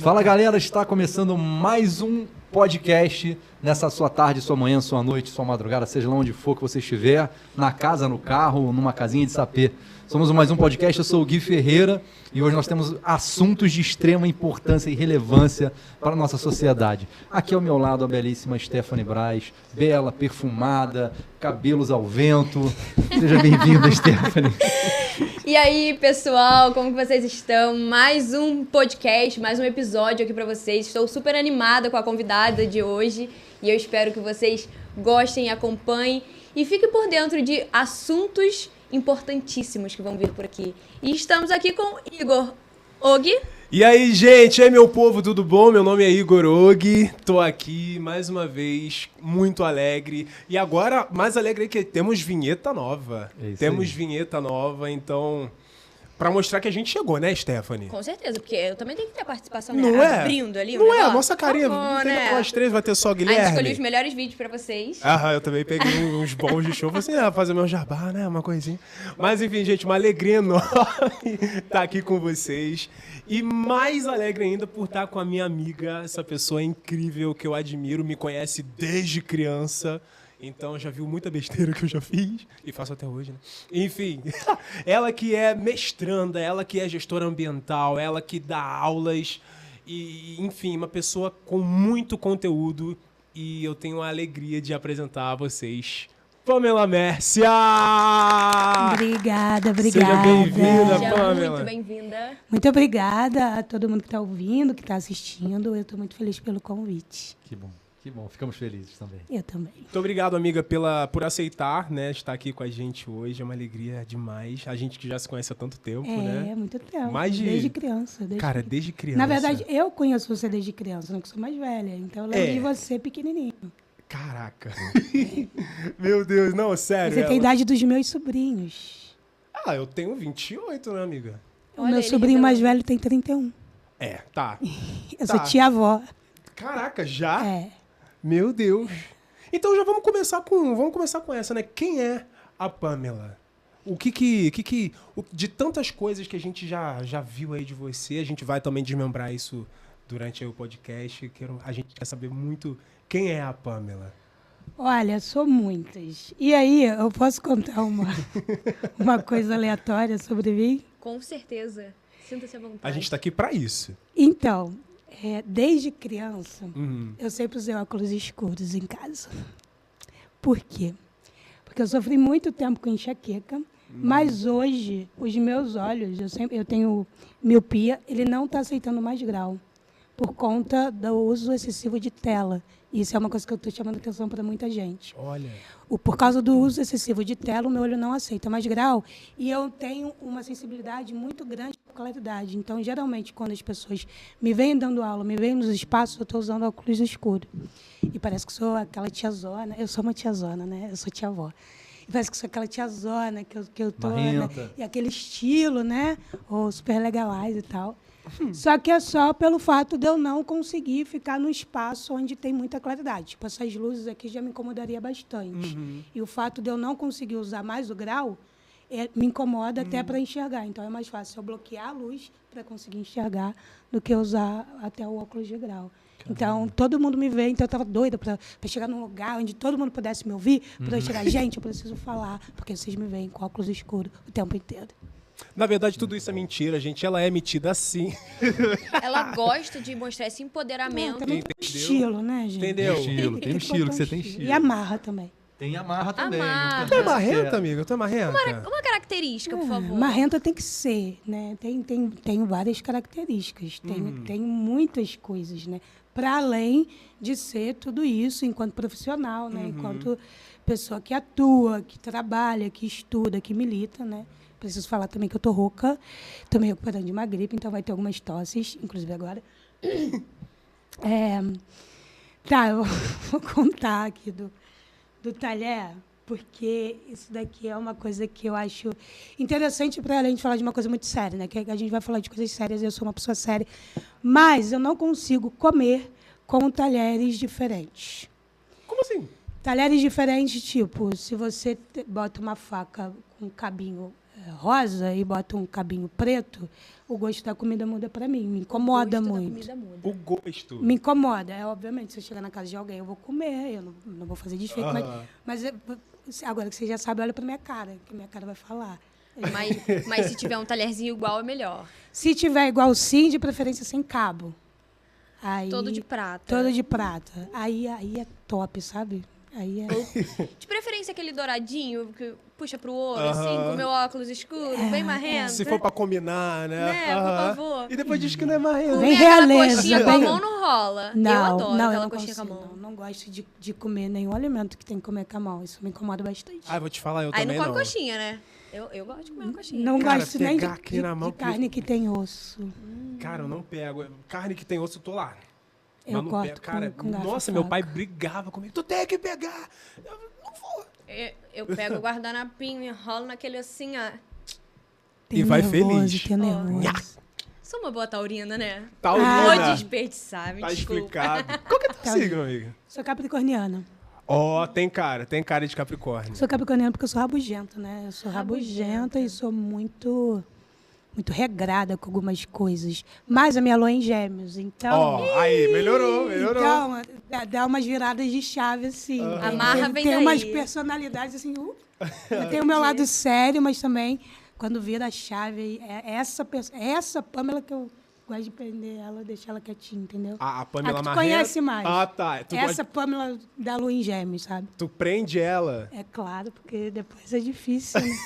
Fala galera, está começando mais um podcast nessa sua tarde, sua manhã, sua noite, sua madrugada, seja lá onde for que você estiver, na casa, no carro, numa casinha de sapê. Somos mais um podcast, eu sou o Gui Ferreira e hoje nós temos assuntos de extrema importância e relevância para a nossa sociedade. Aqui ao meu lado a belíssima Stephanie Braz, bela, perfumada, cabelos ao vento. Seja bem-vinda, Stephanie. E aí, pessoal, como que vocês estão? Mais um podcast, mais um episódio aqui pra vocês. Estou super animada com a convidada de hoje e eu espero que vocês gostem, acompanhem e fiquem por dentro de assuntos importantíssimos que vão vir por aqui. E estamos aqui com Igor Og. E aí, gente? E aí, meu povo, tudo bom? Meu nome é Igor Og, tô aqui mais uma vez, muito alegre. E agora, mais alegre é que temos vinheta nova. Temos vinheta nova, então... Pra mostrar que a gente chegou, né, Stephanie? Com certeza, porque eu também tenho que ter participação, Não né? é? Abrindo ali Não é, negócio. a nossa carinha, Tá bom, tem né? nós três, vai ter só o Guilherme. A gente escolheu os melhores vídeos pra vocês. Eu também peguei uns bons de show, falei assim, fazer meu jabá, né, uma coisinha. Mas enfim, gente, uma alegria enorme estar aqui com vocês. E mais alegre ainda por estar com a minha amiga, essa pessoa incrível que eu admiro, me conhece desde criança. Então já viu muita besteira que eu já fiz e faço até hoje, né? Enfim, ela que é mestranda, ela que é gestora ambiental, ela que dá aulas e, enfim, uma pessoa com muito conteúdo e eu tenho a alegria de apresentar a vocês Pamela Mércia! Obrigada. Seja bem-vinda, Seja Pamela. muito bem-vinda. Muito obrigada a todo mundo que está ouvindo, que está assistindo. Eu estou muito feliz pelo convite. Que bom, ficamos felizes também. Eu também. Muito obrigado, amiga, por aceitar, né, estar aqui com a gente hoje. É uma alegria demais. A gente que já se conhece há tanto tempo, né? É, muito tempo. Mais de- Desde criança. Cara, desde criança. Na verdade, eu conheço você desde criança, não que sou mais velha. Então eu lembro de você pequenininho. Caraca. Meu Deus, não, sério. Você tem a idade dos meus sobrinhos. Eu tenho 28, né, amiga? O Olha meu ele sobrinho mais revelando. velho tem 31. Tá. Eu sou tia-avó. Caraca, já? É. Meu Deus. Então já vamos começar com essa, né? Quem é a Pamela? De tantas coisas que a gente já viu aí de você, a gente vai também desmembrar isso durante aí o podcast. A gente quer saber muito quem é a Pamela. Olha, sou muitas. E aí, eu posso contar uma coisa aleatória sobre mim? Com certeza. Sinta-se à vontade. A gente tá aqui pra isso. Então, desde criança, Uhum. eu sempre usei óculos escuros em casa. Por quê? Porque eu sofri muito tempo com enxaqueca, mas hoje, os meus olhos, eu tenho miopia, ele não está aceitando mais grau, por conta do uso excessivo de tela. Isso é uma coisa que eu estou chamando atenção para muita gente. Olha. Por causa do uso excessivo de tela, o meu olho não aceita mais grau e eu tenho uma sensibilidade muito grande com claridade. Então, geralmente, quando as pessoas me veem dando aula, me veem nos espaços, eu estou usando óculos escuros. E parece que sou aquela tiazona. Eu sou uma tiazona, né? Eu sou tia-avó. E parece que sou aquela tiazona que eu tô, né? Marrenta. E aquele estilo, né? Ou super legalize e tal. Só que é só pelo fato de eu não conseguir ficar num espaço onde tem muita claridade. Tipo, essas luzes aqui já me incomodaria bastante. E o fato de eu não conseguir usar mais o grau me incomoda até para enxergar. Então, é mais fácil eu bloquear a luz para conseguir enxergar do que usar até o óculos de grau. Então, todo mundo me vê, então eu estava doida para chegar num lugar onde todo mundo pudesse me ouvir, para eu chegar, gente, eu preciso falar, porque vocês me veem com óculos escuros o tempo inteiro. Na verdade, tudo isso é mentira, gente. Ela é metida assim. Ela gosta de mostrar esse empoderamento. Também tem estilo, né, gente? Entendeu? Tem um estilo, que você tem estilo. E amarra também. Tem a marra também. Amarra. Tu é marrenta, amiga? Tu é marrenta? Uma característica, por favor. Marrenta tem que ser, né? Tem várias características, tem muitas coisas, né? Para além de ser tudo isso enquanto profissional, né? Enquanto pessoa que atua, que trabalha, que estuda, que milita, né? Preciso falar também que eu tô rouca, tô me recuperando de uma gripe, então vai ter algumas tosses, inclusive agora. Eu vou contar aqui do talher, porque isso daqui é uma coisa que eu acho interessante para além de falar de uma coisa muito séria, né? Que a gente vai falar de coisas sérias, eu sou uma pessoa séria, mas eu não consigo comer com talheres diferentes. Como assim? Talheres diferentes, tipo, se você bota uma faca com um cabinho rosa e boto um cabinho preto, o gosto da comida muda pra mim. Me incomoda O gosto da muito. comida muda. O gosto. Me incomoda. Obviamente, se eu chegar na casa de alguém, eu vou comer, eu não vou fazer desfeito. Agora que você já sabe, olha pra minha cara, que minha cara vai falar. Mas se tiver um talherzinho igual, é melhor. Se tiver igual sim, de preferência sem cabo. Aí, Todo de prata. Todo de prata. Aí é top, sabe? Aí é... De preferência aquele douradinho, que puxa pro olho, assim, com meu óculos escuro, bem marrento. Se for pra combinar, né? Né, por favor. E depois diz que não é marrento. Bem Comer aquela realeza, coxinha com a bem- mão não rola. Não, eu adoro não, aquela não coxinha consigo, com a mão. não gosto de comer nenhum alimento que tem que comer com a mão. Isso me incomoda bastante. Ah, vou te falar, eu Aí também não come não. coxinha, né? Eu gosto de comer uma coxinha. Não Cara, gosto nem pegar aqui na mão de carne que tem osso. Cara, eu não pego. Carne que tem osso, eu tô lá. Eu Mas não corto pego. Cara, com garfo nossa, e meu faca. pai brigava comigo. Tu tem que pegar. Eu não vou. Eu pego o guardanapinho e enrolo naquele assim, ó. E vai nervoso, feliz. Tenho nervoso. Sou uma boa taurina, né? Taurina. Vou desperdiçar, me Tá desculpa. explicado. Qual que é teu signo, amiga? Sou capricorniana. Ó, tem cara de Capricórnio. Sou capricorniana porque eu sou rabugenta, né? Eu sou rabugenta e sou muito regrada com algumas coisas. Mas a minha lua é em gêmeos, então... Ó, aí, melhorou. Então, dá umas viradas de chave, assim. A marra vem tem daí. umas personalidades, assim... eu tenho o meu lado sério, mas também, quando vira a chave, é essa Pamela que eu gosto de prender ela, deixar ela quietinha, entendeu? A Pamela que tu Marreta. conhece mais. Ah, tá. Essa Pamela da lua em gêmeos, sabe? Tu prende ela. É claro, porque depois é difícil, né?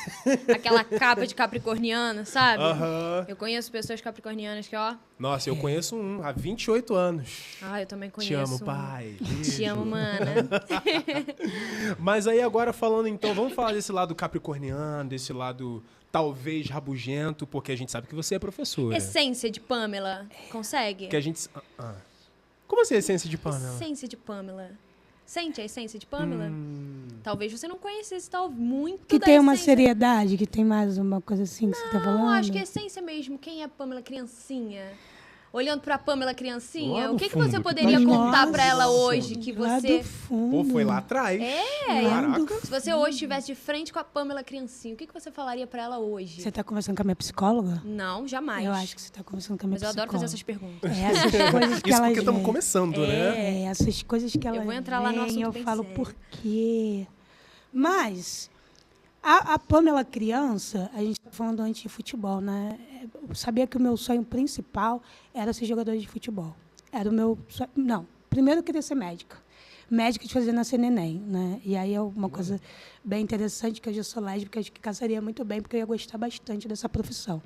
Aquela capa de capricorniano, sabe? Aham. Eu conheço pessoas capricornianas que, ó... Nossa, eu conheço um há 28 anos. Ah, eu também conheço. Te amo, um. pai. Te amo, mana. Mas aí agora falando então, vamos falar desse lado capricorniano, desse lado talvez rabugento, porque a gente sabe que você é professora. Essência de Pamela. Consegue? Que a gente... Como assim a essência de Pamela? Essência de Pamela. Sente a essência de Pamela? Talvez você não conhecesse tal muito Que da tem uma essência. seriedade, que tem mais uma coisa assim que você tá falando. Não, acho que é essência mesmo. Quem é a Pamela criancinha? Olhando pra Pamela criancinha, Lá o no que fundo, você que poderia tá contar lá pra ela no hoje fundo. que Lá você... do fundo. Pô, foi lá atrás. Caraca. Se você hoje estivesse de frente com a Pamela criancinha, o que você falaria pra ela hoje? Você tá conversando com a minha psicóloga? Não, jamais. Eu acho que você tá conversando com a minha Mas eu psicóloga. adoro fazer essas perguntas. Essas coisas que Isso elas porque estamos veem. começando, né? Essas coisas que elas vou entrar lá no veem, assunto eu bem falo sério. por quê. Mas a Pamela criança, a gente tá falando antes de futebol, né? Eu sabia que o meu sonho principal era ser jogador de futebol. Era o meu sonho. Não, primeiro eu queria ser médica. Médica de fazer nascer neném, né? E aí é uma coisa bem interessante, que eu já sou lésbica, acho que casaria muito bem, porque eu ia gostar bastante dessa profissão.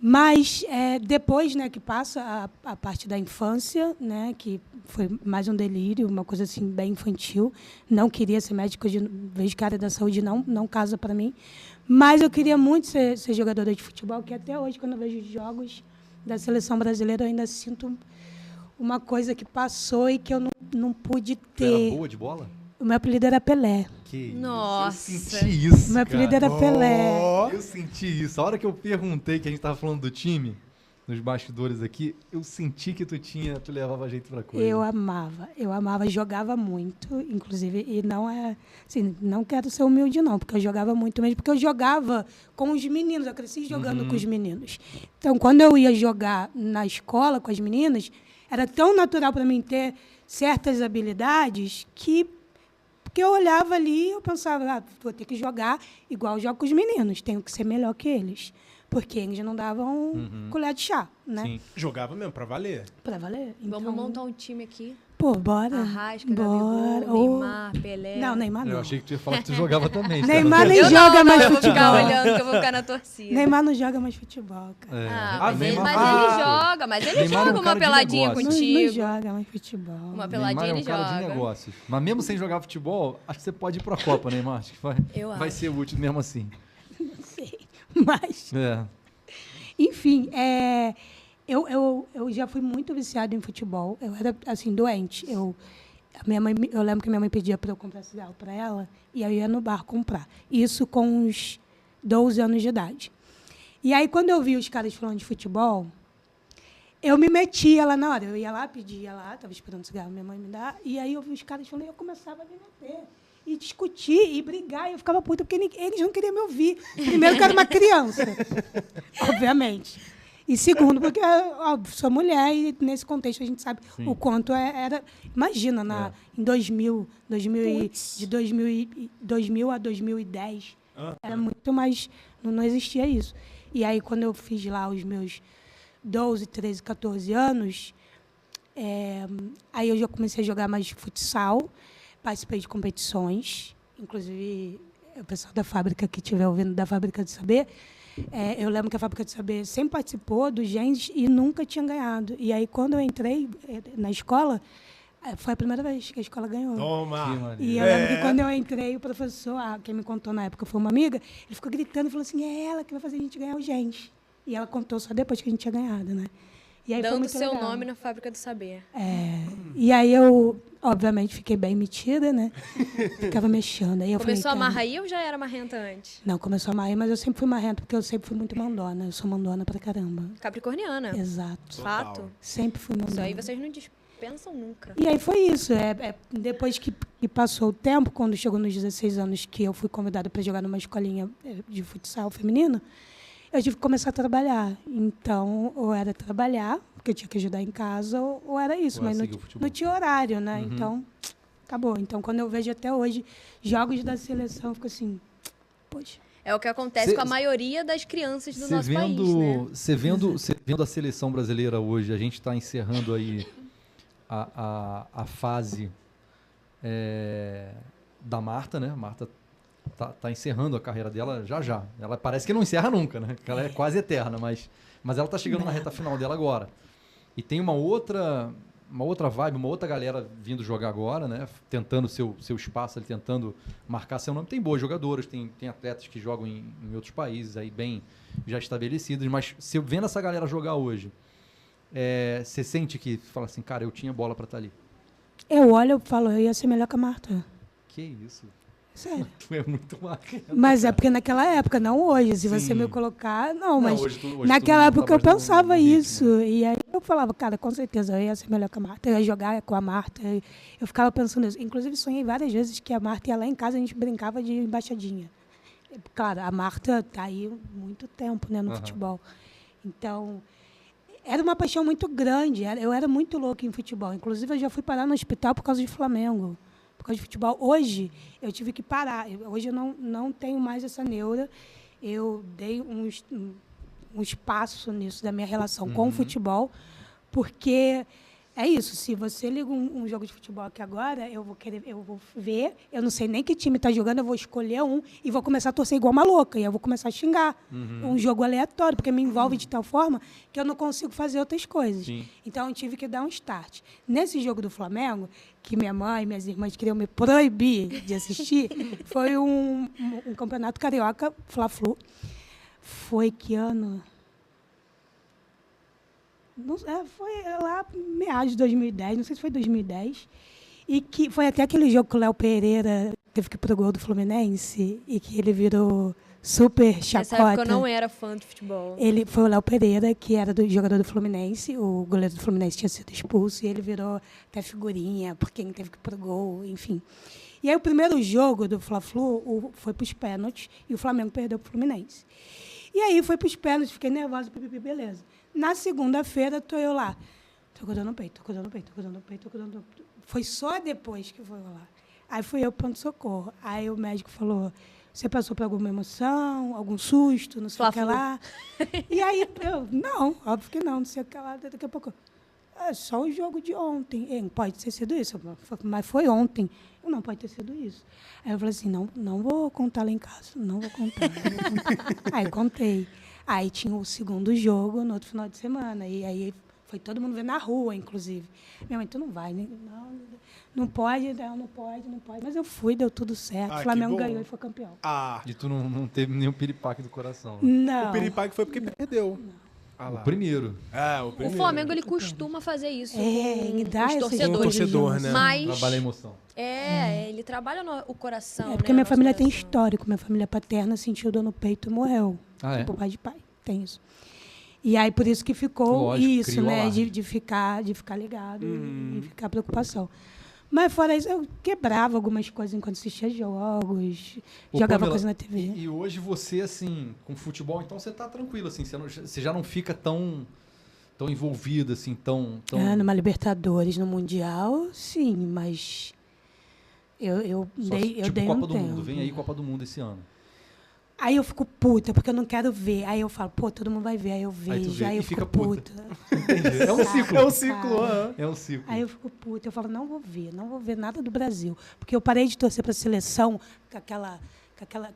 Mas depois, né, que passa a parte da infância, né, que foi mais um delírio, uma coisa assim bem infantil. Não queria ser médica, vejo que a área da saúde não casa para mim. Mas eu queria muito ser jogadora de futebol, que até hoje, quando eu vejo os jogos da seleção brasileira, eu ainda sinto uma coisa que passou e que eu não pude Tu era ter. boa de bola? O meu apelido era Pelé. Que Nossa. isso, eu senti isso, O meu apelido cara. era Pelé. Eu senti isso. A hora que eu perguntei que a gente tava falando do time, nos bastidores aqui, eu senti que tu levava jeito pra coisa. Eu amava, jogava muito, inclusive, e não é, assim, não quero ser humilde não, porque eu jogava muito mesmo, porque eu jogava com os meninos, eu cresci jogando com os meninos. Então, quando eu ia jogar na escola com as meninas, era tão natural para mim ter certas habilidades que eu olhava ali e eu pensava, vou ter que jogar igual eu jogo com os meninos, tenho que ser melhor que eles. Porque eles não davam colher de chá, né? Sim. Jogava mesmo, pra valer. Pra valer. Então, Vamos montar um time aqui. Pô, bora. Arrasca, bora. Gabigol, Neymar, Pelé. Não, Neymar não. Eu achei que tu ia falar que tu jogava também. Neymar nem Eu joga não, mais eu vou ficar futebol. olhando que eu vou ficar na torcida. Neymar não joga mais futebol, cara. Mas ele Neymar- joga, mas ele Neymar é um joga uma cara de peladinha negócio. Não contigo. joga mais futebol. Uma Neymar peladinha é um ele cara de joga. negócios. Mas mesmo sem jogar futebol, acho que você pode ir pra Copa, Neymar. Acho que Eu vai acho. ser útil mesmo assim. Não sei. Mas, É. enfim, eu já fui muito viciada em futebol. Eu era, assim, doente. Eu lembro que minha mãe pedia para eu comprar cigarro para ela, e eu ia no bar comprar. Isso com uns 12 anos de idade. E aí, quando eu vi os caras falando de futebol, eu me metia lá na hora. Eu ia lá, pedia lá, estava esperando cigarro, minha mãe me dar. E aí eu vi os caras falando e eu começava a me meter. e discutir e brigar. E eu ficava puta, porque eles não queriam me ouvir. Primeiro, que eu era uma criança, obviamente. E segundo, porque eu sou mulher e nesse contexto a gente sabe o quanto era... Imagina, em 2000 a 2010, era muito mais... Não existia isso. E aí, quando eu fiz lá os meus 12, 13, 14 anos, aí eu já comecei a jogar mais futsal, participei de competições, inclusive o pessoal da fábrica que estiver ouvindo, da Fábrica de Saber, eu lembro que a Fábrica de Saber sempre participou do Gens e nunca tinha ganhado. E aí, quando eu entrei na escola, foi a primeira vez que a escola ganhou. Toma! E eu lembro que quando eu entrei, o professor, quem me contou na época foi uma amiga, ele ficou gritando e falou assim, é ela que vai fazer a gente ganhar o Gens. E ela contou só depois que a gente tinha ganhado, né? E aí Dando seu nome na Fábrica do Saber. E aí eu, obviamente, fiquei bem metida, né? Ficava mexendo. Aí eu Começou falei, a marra aí ou já era marrenta antes? Não, começou a marra aí, mas eu sempre fui marrenta, porque eu sempre fui muito mandona. Eu sou mandona pra caramba. Capricorniana. Exato. Fato. Sempre fui mandona. Isso aí vocês não dispensam nunca. E aí foi isso. Depois que passou o tempo, quando chegou nos 16 anos, que eu fui convidada para jogar numa escolinha de futsal feminino, eu tive que começar a trabalhar. Então, ou era trabalhar, porque eu tinha que ajudar em casa, ou era isso. Mas não tinha horário, né? Então, acabou. Então, quando eu vejo até hoje jogos da seleção, eu fico assim, poxa. É o que acontece com a maioria das crianças do nosso país, né? Você vendo a seleção brasileira hoje, a gente está encerrando aí a fase da Marta, né? Marta tá encerrando a carreira dela já. Ela parece que não encerra nunca, né? Porque ela é quase eterna, mas ela tá chegando na reta final dela agora. E tem uma outra vibe, uma outra galera vindo jogar agora, né? Tentando seu espaço, ali, tentando marcar seu nome. Tem boas jogadoras, tem atletas que jogam em outros países aí bem já estabelecidos, mas se eu vendo essa galera jogar hoje, você sente que fala assim, cara, eu tinha bola para estar ali? Eu olho e falo, eu ia ser melhor que a Marta. Que isso? Sério. Tu é muito marcante. Mas é porque naquela época, não hoje. Se você me colocar, mas hoje naquela época eu pensava isso. E aí eu falava, cara, com certeza eu ia ser melhor que a Marta, eu ia jogar com a Marta. Eu ficava pensando nisso. Inclusive, sonhei várias vezes que a Marta ia lá em casa e a gente brincava de embaixadinha. Claro, a Marta tá aí há muito tempo, né, no futebol. Então, era uma paixão muito grande. Eu era muito louca em futebol. Inclusive, eu já fui parar no hospital por causa de Flamengo. Por causa de futebol. Hoje, eu tive que parar. Hoje, eu não tenho mais essa neura. Eu dei um espaço nisso da minha relação com o futebol, porque é isso. Se você liga um jogo de futebol aqui agora, eu vou ver, eu não sei nem que time está jogando, eu vou escolher um e vou começar a torcer igual uma louca. E eu vou começar a xingar. Um jogo aleatório, porque me envolve de tal forma que eu não consigo fazer outras coisas. Sim. Então, eu tive que dar um start. Nesse jogo do Flamengo, que minha mãe e minhas irmãs queriam me proibir de assistir, foi um campeonato carioca, Fla-Flu. Foi que ano? Foi lá meados de 2010, não sei se foi 2010. E que foi até aquele jogo que o Léo Pereira teve que ir pro gol do Fluminense e que ele virou super chacota. Nessa época eu não era fã de futebol. Ele foi o Léo Pereira, que era jogador do Fluminense, o goleiro do Fluminense tinha sido expulso, e ele virou até figurinha, porque ele teve que ir pro gol, enfim. E aí o primeiro jogo do Fla-Flu foi para os pênaltis, e o Flamengo perdeu pro Fluminense. E aí foi para os pênaltis, fiquei nervosa, beleza. Na segunda-feira, estou eu lá. Tô com dor no peito. Foi só depois que foi lá. Aí fui eu para o pronto-socorro. Aí o médico falou, você passou por alguma emoção, algum susto, não sei o que lá? E aí eu, não, óbvio que não sei o que lá. Daqui a pouco, só o jogo de ontem. Pode ter sido isso. Mas foi ontem. Não pode ter sido isso. Aí eu falei assim, não vou contar lá em casa. Não vou contar. Aí contei. Aí tinha o segundo jogo no outro final de semana. E aí foi todo mundo ver na rua, inclusive. Minha mãe, tu não vai, né? Não pode. Mas eu fui, deu tudo certo. O Flamengo ganhou e foi campeão. E tu não teve nenhum piripaque do coração. Né? Não. O piripaque foi porque perdeu. O primeiro. O primeiro. O Flamengo, ele costuma fazer isso ele com dá os esse torcedores. torcedor, né? Mas Trabalha a emoção. ele trabalha o coração. Porque minha família tem histórico. Minha família paterna sentiu dor no peito e morreu. Por pai de pai. Tem isso. E aí, por isso que ficou isso, né? De ficar ligado e ficar preocupação. Mas fora isso, eu quebrava algumas coisas enquanto assistia jogos, Ô, jogava Pamela, coisa na TV. E hoje você, assim, com futebol, então você tá tranquilo, assim, você já não fica tão envolvido, assim, tão... Numa Libertadores, no Mundial, sim, mas eu Só, dei tipo um Copa do tempo. Mundo, vem aí Copa do Mundo esse ano. Aí eu fico puta, porque eu não quero ver. Aí eu falo, pô, todo mundo vai ver. Aí eu Aí tu vejo, vê aí e eu fica fico puta. puta. Entendi. É um ciclo. É um ciclo, Cara. É um ciclo. Aí eu fico puta, eu falo, não vou ver nada do Brasil. Porque eu parei de torcer para a seleção com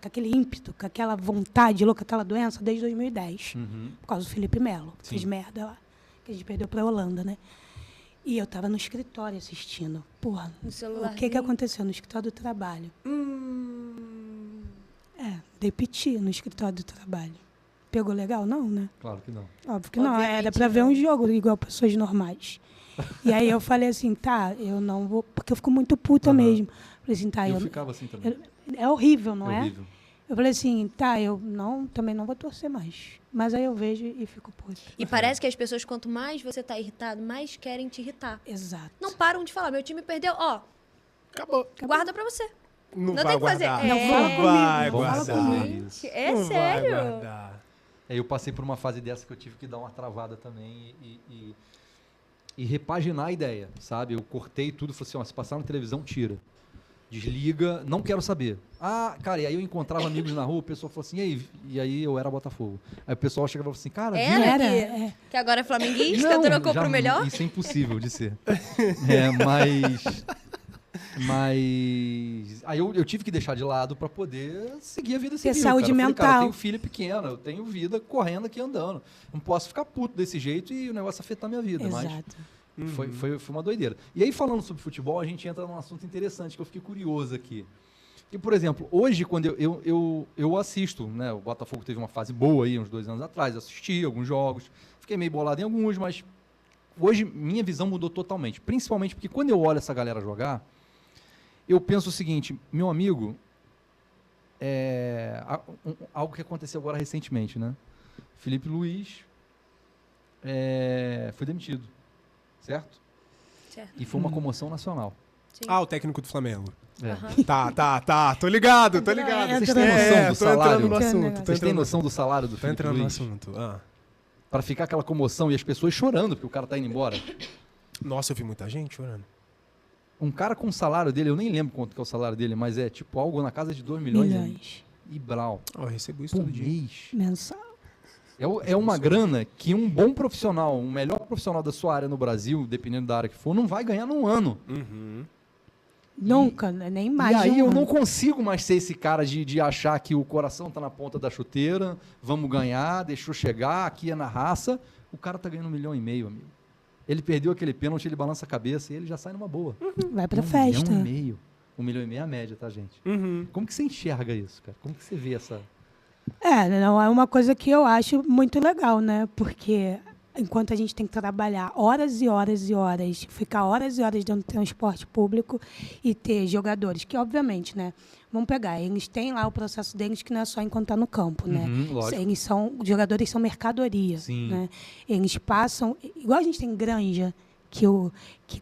aquele ímpeto, com aquela vontade louca, aquela doença, desde 2010. Uhum. Por causa do Felipe Melo. Sim. Fez merda lá. Que a gente perdeu para a Holanda, né? E eu tava no escritório assistindo. Porra, No o celular. que aconteceu no escritório do trabalho? Dei piti no escritório do trabalho. Pegou legal? Não, né? Claro que não. Óbvio que não, Obviamente era pra ver não. um jogo igual pessoas normais. E aí eu falei assim, tá, eu não vou, porque eu fico muito puta Aham. mesmo. Falei assim, tá, Eu ficava assim também. é horrível, não É é? horrível. Eu falei assim, tá, eu também não vou torcer mais. Mas aí eu vejo e fico puta. E parece que as pessoas, quanto mais você tá irritado, mais querem te irritar. Exato. Não param de falar, meu time perdeu, ó, Acabou. guarda pra você. Não, Não vai tem que fazer. guardar. É. Não fala comigo, vai não fala guardar. comigo. É Não vai sério? guardar. Eu passei por uma fase dessa que eu tive que dar uma travada também e repaginar a ideia, sabe? Eu cortei tudo, falei assim, ó, se passar na televisão, tira. Desliga, não quero saber. Ah, cara, e aí eu encontrava amigos na rua, o pessoal falou assim, e aí eu era Botafogo. Aí o pessoal chegava e falava assim, cara, viu? Era, Era, que agora é flamenguista, trocou já pro melhor? Isso é impossível de ser. Mas aí eu tive que deixar de lado para poder seguir a vida civil. saúde cara. Eu falei, cara, eu mental. tenho filho pequeno, eu tenho vida correndo aqui andando. Não posso ficar puto desse jeito e o negócio afetar minha vida. Mas Exato. foi uma doideira. E aí, falando sobre futebol, a gente entra num assunto interessante que eu fiquei curioso aqui. E, por exemplo, hoje, quando eu assisto, né? O Botafogo teve uma fase boa aí, uns 2 anos atrás, assisti alguns jogos, fiquei meio bolado em alguns, mas hoje minha visão mudou totalmente. Principalmente porque quando eu olho essa galera jogar, eu penso o seguinte, meu amigo, algo que aconteceu agora recentemente, né? Felipe Luiz foi demitido, certo? Certo. E foi uma comoção nacional. Sim. Ah, o técnico do Flamengo. É. Aham. Tá. Tô ligado. Vocês têm noção do tô salário? entrando no Vocês assunto. têm Vocês têm noção do salário do Tô Felipe entrando no Luiz? assunto. Ah. Para ficar aquela comoção e as pessoas chorando porque o cara tá indo embora. Nossa, eu vi muita gente chorando. Um cara com o salário dele, eu nem lembro quanto que é o salário dele, mas é tipo algo na casa de 2 milhões. Milhões. E brau. Eu recebo isso Por todo dia. mês. Mensal. É uma grana que um bom profissional, um melhor profissional da sua área no Brasil, dependendo da área que for, não vai ganhar num ano. Uhum. Nunca, né? Nem mais. E aí de um eu ano. não consigo mais ser esse cara de achar que o coração tá na ponta da chuteira, vamos ganhar, deixou chegar, aqui é na raça. O cara tá ganhando 1,5 milhão, amigo. Ele perdeu aquele pênalti, ele balança a cabeça e ele já sai numa boa. Vai pra 1,5 festa. milhão. 1,5 milhão é a média, tá, gente? Uhum. Como que você enxerga isso, cara? Como que você vê essa... Não é uma coisa que eu acho muito legal, né? Porque enquanto a gente tem que trabalhar horas e horas e horas, ficar horas e horas dentro do transporte público e ter jogadores que, obviamente, né? Vamos pegar, eles têm lá o processo deles que não é só enquanto tá no campo, né? lógico. Os jogadores são mercadoria, Sim. né? Eles passam, igual a gente tem granja, que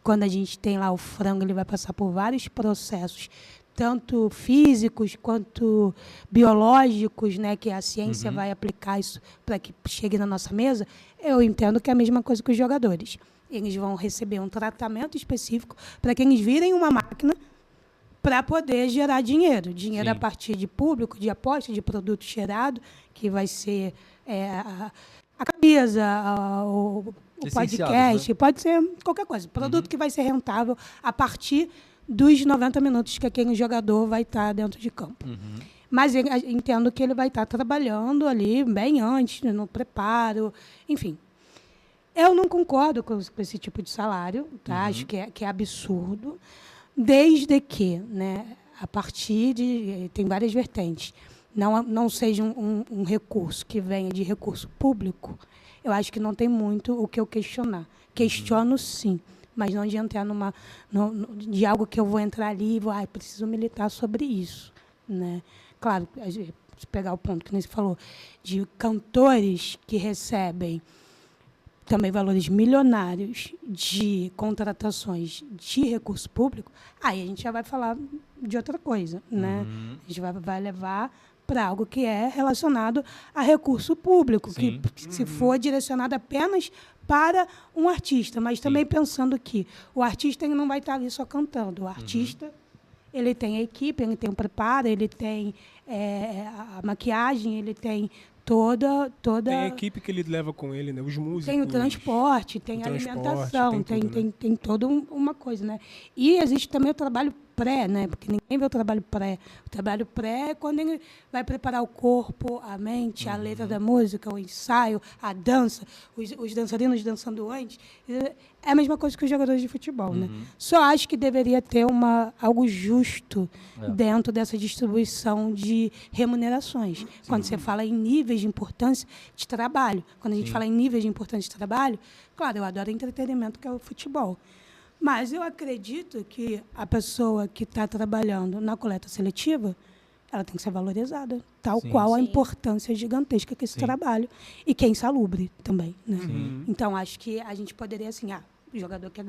quando a gente tem lá o frango, ele vai passar por vários processos, tanto físicos quanto biológicos, né, que a ciência vai aplicar isso para que chegue na nossa mesa. Eu entendo que é a mesma coisa que os jogadores. Eles vão receber um tratamento específico para que eles virem uma máquina para poder gerar dinheiro. Dinheiro Sim. a partir de público, de aposta, de produto cheirado, que vai ser a camisa, o Licenciados, podcast, né? pode ser qualquer coisa. Produto que vai ser rentável a partir dos 90 minutos que aquele jogador vai estar dentro de campo. Mas eu entendo que ele vai estar trabalhando ali bem antes, no preparo, enfim. Eu não concordo com esse tipo de salário, tá? Acho que é absurdo, desde que, né, a partir de... Tem várias vertentes. Não seja um recurso que venha de recurso público, eu acho que não tem muito o que eu questionar. Questiono, sim, mas não de entrar de algo que eu vou entrar ali e vou, preciso militar sobre isso, né? Claro, se pegar o ponto que nem você falou, de cantores que recebem também valores milionários de contratações de recurso público, aí a gente já vai falar de outra coisa, né? A gente vai levar para algo que é relacionado a recurso público, Sim. que se for direcionado apenas para um artista, mas também pensando que o artista ele não vai estar ali só cantando. O artista ele tem a equipe, ele tem o preparo, ele tem a maquiagem, ele tem toda Tem a equipe que ele leva com ele, né? Os músicos. tem o transporte, tem a alimentação, tem toda uma coisa, né? E existe também o trabalho pré, né? Porque ninguém vê o trabalho pré. O trabalho pré é quando ele vai preparar o corpo, a mente, a letra da música, o ensaio, a dança, os dançarinos dançando antes. É a mesma coisa que os jogadores de futebol, né? Só acho que deveria ter algo justo dentro dessa distribuição de remunerações. Quando você fala em níveis de importância de trabalho. Quando a gente fala em níveis de importância de trabalho, claro, eu adoro entretenimento, que é o futebol. Mas eu acredito que a pessoa que está trabalhando na coleta seletiva, ela tem que ser valorizada, tal qual a importância gigantesca que esse trabalho, e que é insalubre também, né? Então, acho que a gente poderia, assim, o jogador que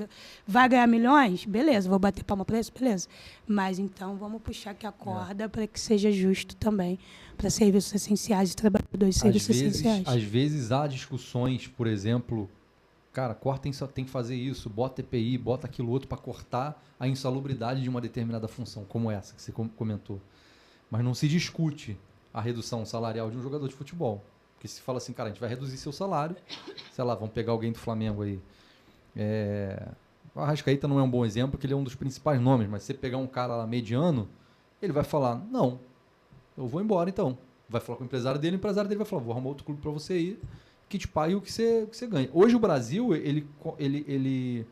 vai ganhar milhões, beleza, vou bater palma para isso, beleza. Mas, então, vamos puxar aqui a corda para que seja justo também para serviços essenciais e trabalhadores de serviços essenciais. Às vezes há discussões, por exemplo, cara, tem que fazer isso, bota EPI, bota aquilo outro para cortar a insalubridade de uma determinada função, como essa que você comentou. Mas não se discute a redução salarial de um jogador de futebol. Porque se fala assim, cara, a gente vai reduzir seu salário, sei lá, vamos pegar alguém do Flamengo aí. O Arrascaeta não é um bom exemplo, porque ele é um dos principais nomes, mas se você pegar um cara lá mediano, ele vai falar, não, eu vou embora então. Vai falar com o empresário dele vai falar, vou arrumar outro clube para você ir, que te pague o que você ganha. Hoje o Brasil, ele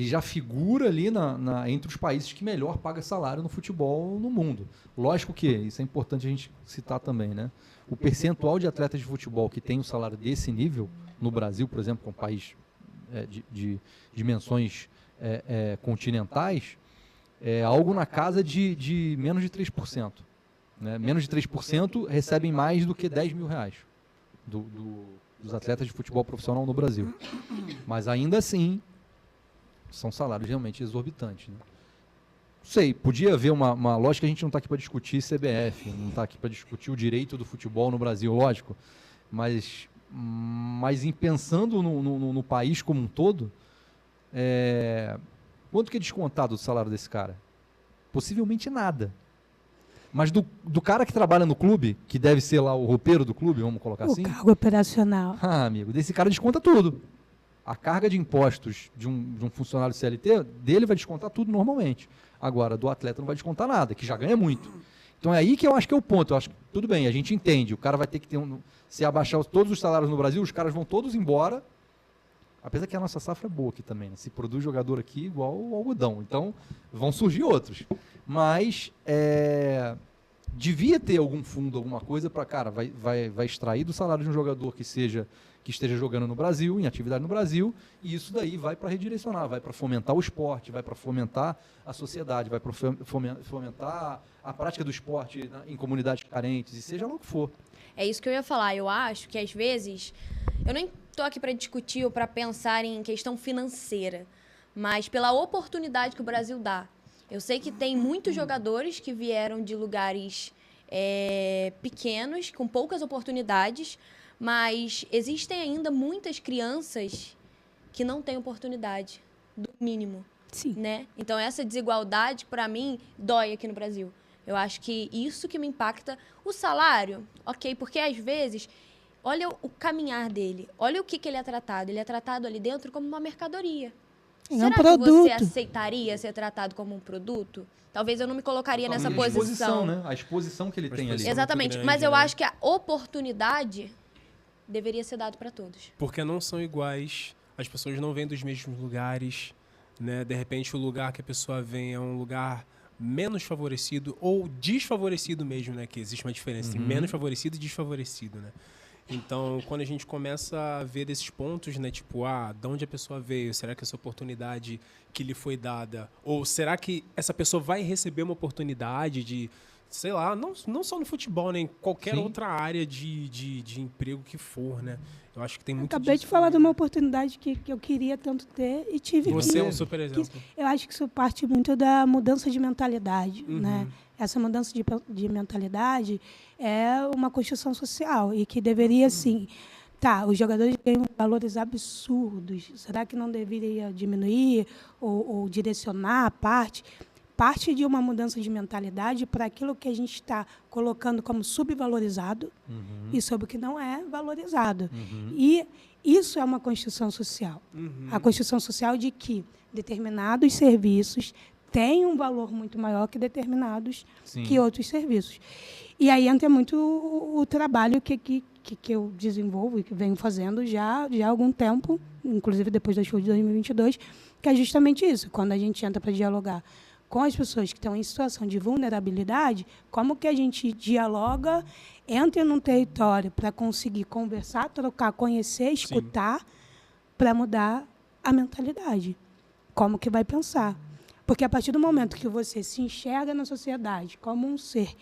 já figura ali entre os países que melhor paga salário no futebol no mundo. Lógico que, isso é importante a gente citar também, né? O percentual de atletas de futebol que tem um salário desse nível, no Brasil, por exemplo, que é um país de dimensões continentais, é algo na casa de menos de 3%. Né? Menos de 3% recebem mais do que 10 mil reais dos atletas de futebol profissional no Brasil. Mas ainda assim, são salários realmente exorbitantes. Né? Não sei, podia haver uma lógica, a gente não está aqui para discutir CBF, não está aqui para discutir o direito do futebol no Brasil, lógico, mas em pensando no país como um todo, quanto que é descontado do salário desse cara? Possivelmente nada. Mas do cara que trabalha no clube, que deve ser lá o roupeiro do clube, vamos colocar assim? O cargo operacional. Amigo, desse cara desconta tudo. A carga de impostos de um funcionário CLT, dele vai descontar tudo normalmente. Agora, do atleta não vai descontar nada, que já ganha muito. Então é aí que eu acho que é o ponto. Eu acho que tudo bem, a gente entende. O cara vai ter que ter se abaixar todos os salários no Brasil, os caras vão todos embora. Apesar que a nossa safra é boa aqui também, né? Se produz jogador aqui igual o algodão. Então, vão surgir outros. Mas devia ter algum fundo, alguma coisa para, cara, vai extrair do salário de um jogador que esteja jogando no Brasil, em atividade no Brasil, e isso daí vai para redirecionar, vai para fomentar o esporte, vai para fomentar a sociedade, vai para fomentar a prática do esporte em comunidades carentes, e seja lá o que for. É isso que eu ia falar. Eu acho que, às vezes, eu nem estou aqui para discutir ou para pensar em questão financeira, mas pela oportunidade que o Brasil dá. Eu sei que tem muitos jogadores que vieram de lugares pequenos, com poucas oportunidades, mas existem ainda muitas crianças que não têm oportunidade, do mínimo. Sim. Né? Então, essa desigualdade, para mim, dói aqui no Brasil. Eu acho que isso que me impacta. O salário, ok, porque às vezes, olha o caminhar dele, olha o que ele é tratado. Ele é tratado ali dentro como uma mercadoria. Será que você aceitaria ser tratado como um produto? Talvez eu não me colocaria nessa posição. Né? A exposição que ele tem ali. Exatamente, grande, mas eu né? acho que a oportunidade deveria ser dada para todos. Porque não são iguais, as pessoas não vêm dos mesmos lugares, né? De repente o lugar que a pessoa vem é um lugar menos favorecido ou desfavorecido mesmo, né? Que existe uma diferença entre menos favorecido e desfavorecido, né? Então, quando a gente começa a ver desses pontos, né? Tipo, de onde a pessoa veio? Será que essa oportunidade que lhe foi dada? Ou será que essa pessoa vai receber uma oportunidade de sei lá, não só no futebol, né? Em qualquer Sim. outra área de emprego que for, né? Eu acho que tem muito Acabei disso de falar de também. uma oportunidade que eu queria tanto ter e tive Você é que... um super exemplo. Eu acho que isso parte muito da mudança de mentalidade, né? Uhum. Essa mudança de mentalidade é uma construção social e que deveria, sim... Tá, os jogadores ganham valores absurdos. Será que não deveria diminuir ou direcionar a parte? Parte de uma mudança de mentalidade para aquilo que a gente está colocando como subvalorizado e sobre o que não é valorizado. E isso é uma construção social. A construção social de que determinados serviços têm um valor muito maior que determinados Sim. que outros serviços. E aí entra muito o trabalho que eu desenvolvo e que venho fazendo já há algum tempo, inclusive depois da show de 2022, que é justamente isso. Quando a gente entra para dialogar com as pessoas que estão em situação de vulnerabilidade, como que a gente dialoga, entra num território para conseguir conversar, trocar, conhecer, escutar, para mudar a mentalidade. Como que vai pensar? Porque a partir do momento que você se enxerga na sociedade como um ser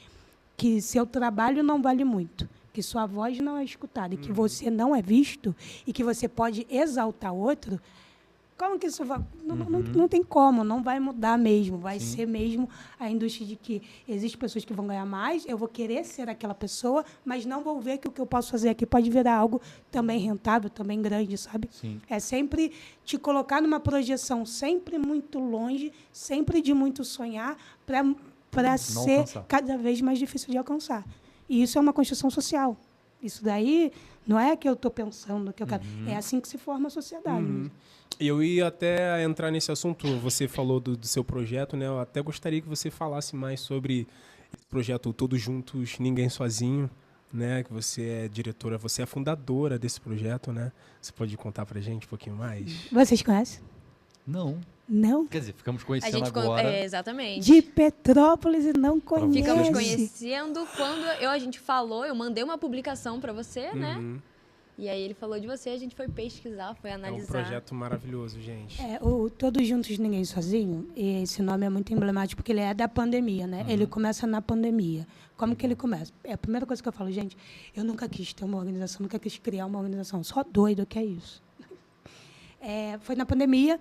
que seu trabalho não vale muito, que sua voz não é escutada, e que você não é visto, e que você pode exaltar outro, como que isso vai... Não tem como, não vai mudar mesmo. Vai ser mesmo a indústria de que existem pessoas que vão ganhar mais, eu vou querer ser aquela pessoa, mas não vou ver que o que eu posso fazer aqui pode virar algo também rentável, também grande, sabe? Sim. É sempre te colocar numa projeção sempre muito longe, sempre de muito sonhar, para ser alcançar. cada vez mais difícil de alcançar. E isso é uma construção social. Isso daí não é que eu estou pensando, que eu quero. É assim que se forma a sociedade. Eu ia até entrar nesse assunto. Você falou do seu projeto, né? Eu até gostaria que você falasse mais sobre esse projeto Todos Juntos, Ninguém Sozinho, né? Que você é diretora, você é fundadora desse projeto, né? Você pode contar pra gente um pouquinho mais? Vocês conhecem? Não. Não? Quer dizer, ficamos A conhecendo gente agora. exatamente. De Petrópolis e não conhece. Ficamos conhecendo quando a gente falou, eu mandei uma publicação pra você, né? E aí ele falou de você, a gente foi pesquisar, foi É um analisar. projeto maravilhoso, gente. O Todos Juntos Ninguém Sozinho, esse nome é muito emblemático porque ele é da pandemia, né? Ele começa na pandemia. Como que ele começa? É a primeira coisa que eu falo, gente, eu nunca quis ter uma organização, nunca quis criar uma organização. Só doido que é isso. Foi na pandemia,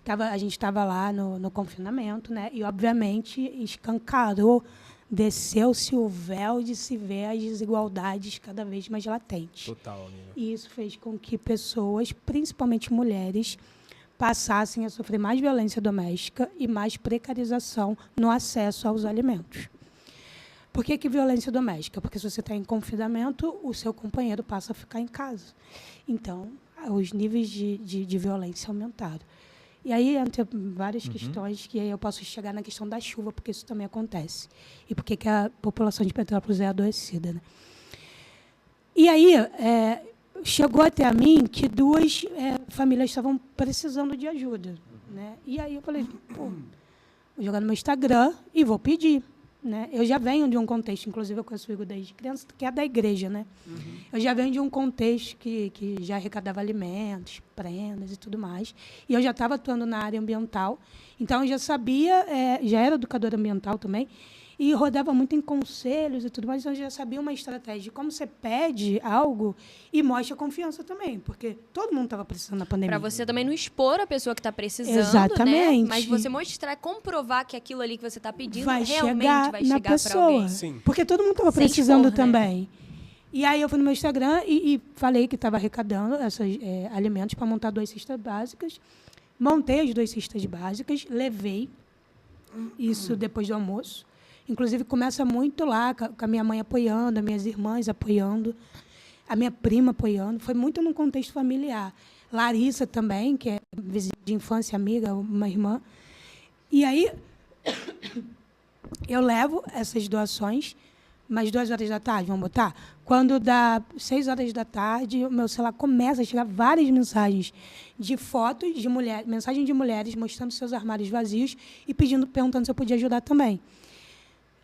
a gente estava lá no confinamento, né? E, obviamente, escancarou, desceu-se o véu de se ver as desigualdades cada vez mais latentes. Total, amiga. E isso fez com que pessoas, principalmente mulheres, passassem a sofrer mais violência doméstica e mais precarização no acesso aos alimentos. Por que violência doméstica? Porque se você está em confinamento, o seu companheiro passa a ficar em casa. Então, os níveis de violência aumentaram. E aí, entre várias questões, que aí eu posso chegar na questão da chuva, porque isso também acontece. E por que a população de Petrópolis é adoecida, né? E aí, chegou até a mim que duas famílias estavam precisando de ajuda, né? E aí eu falei, vou jogar no meu Instagram e vou pedir, né? Eu já venho de um contexto, inclusive eu conheço o Igor desde criança, que é da igreja, né? Eu já venho de um contexto que já arrecadava alimentos, prendas e tudo mais. E eu já estava atuando na área ambiental. Então, eu já sabia, já era educadora ambiental também, e rodava muito em conselhos e tudo mais. Então, eu já sabia uma estratégia de como você pede algo e mostra confiança também, porque todo mundo estava precisando na pandemia. Pra você também não expor a pessoa que tá precisando, Exatamente. né? Mas você mostrar, comprovar que aquilo ali que você tá pedindo vai realmente chegar vai na chegar pra pessoa. alguém. Sim. Porque todo mundo estava Sem precisando expor, né? também. E aí eu fui no meu Instagram e falei que estava arrecadando esses alimentos para montar 2 cestas básicas. Montei as 2 cestas básicas, levei isso depois do almoço. Inclusive, começa muito lá, com a minha mãe apoiando, as minhas irmãs apoiando, a minha prima apoiando. Foi muito num contexto familiar. Larissa também, que é vizinha de infância, amiga, uma irmã. E aí, eu levo essas doações, mais 2 horas da tarde, vamos botar? Quando dá 6 horas da tarde, o meu celular começa a chegar várias mensagens de fotos de mulheres, mensagem de mulheres mostrando seus armários vazios e perguntando se eu podia ajudar também.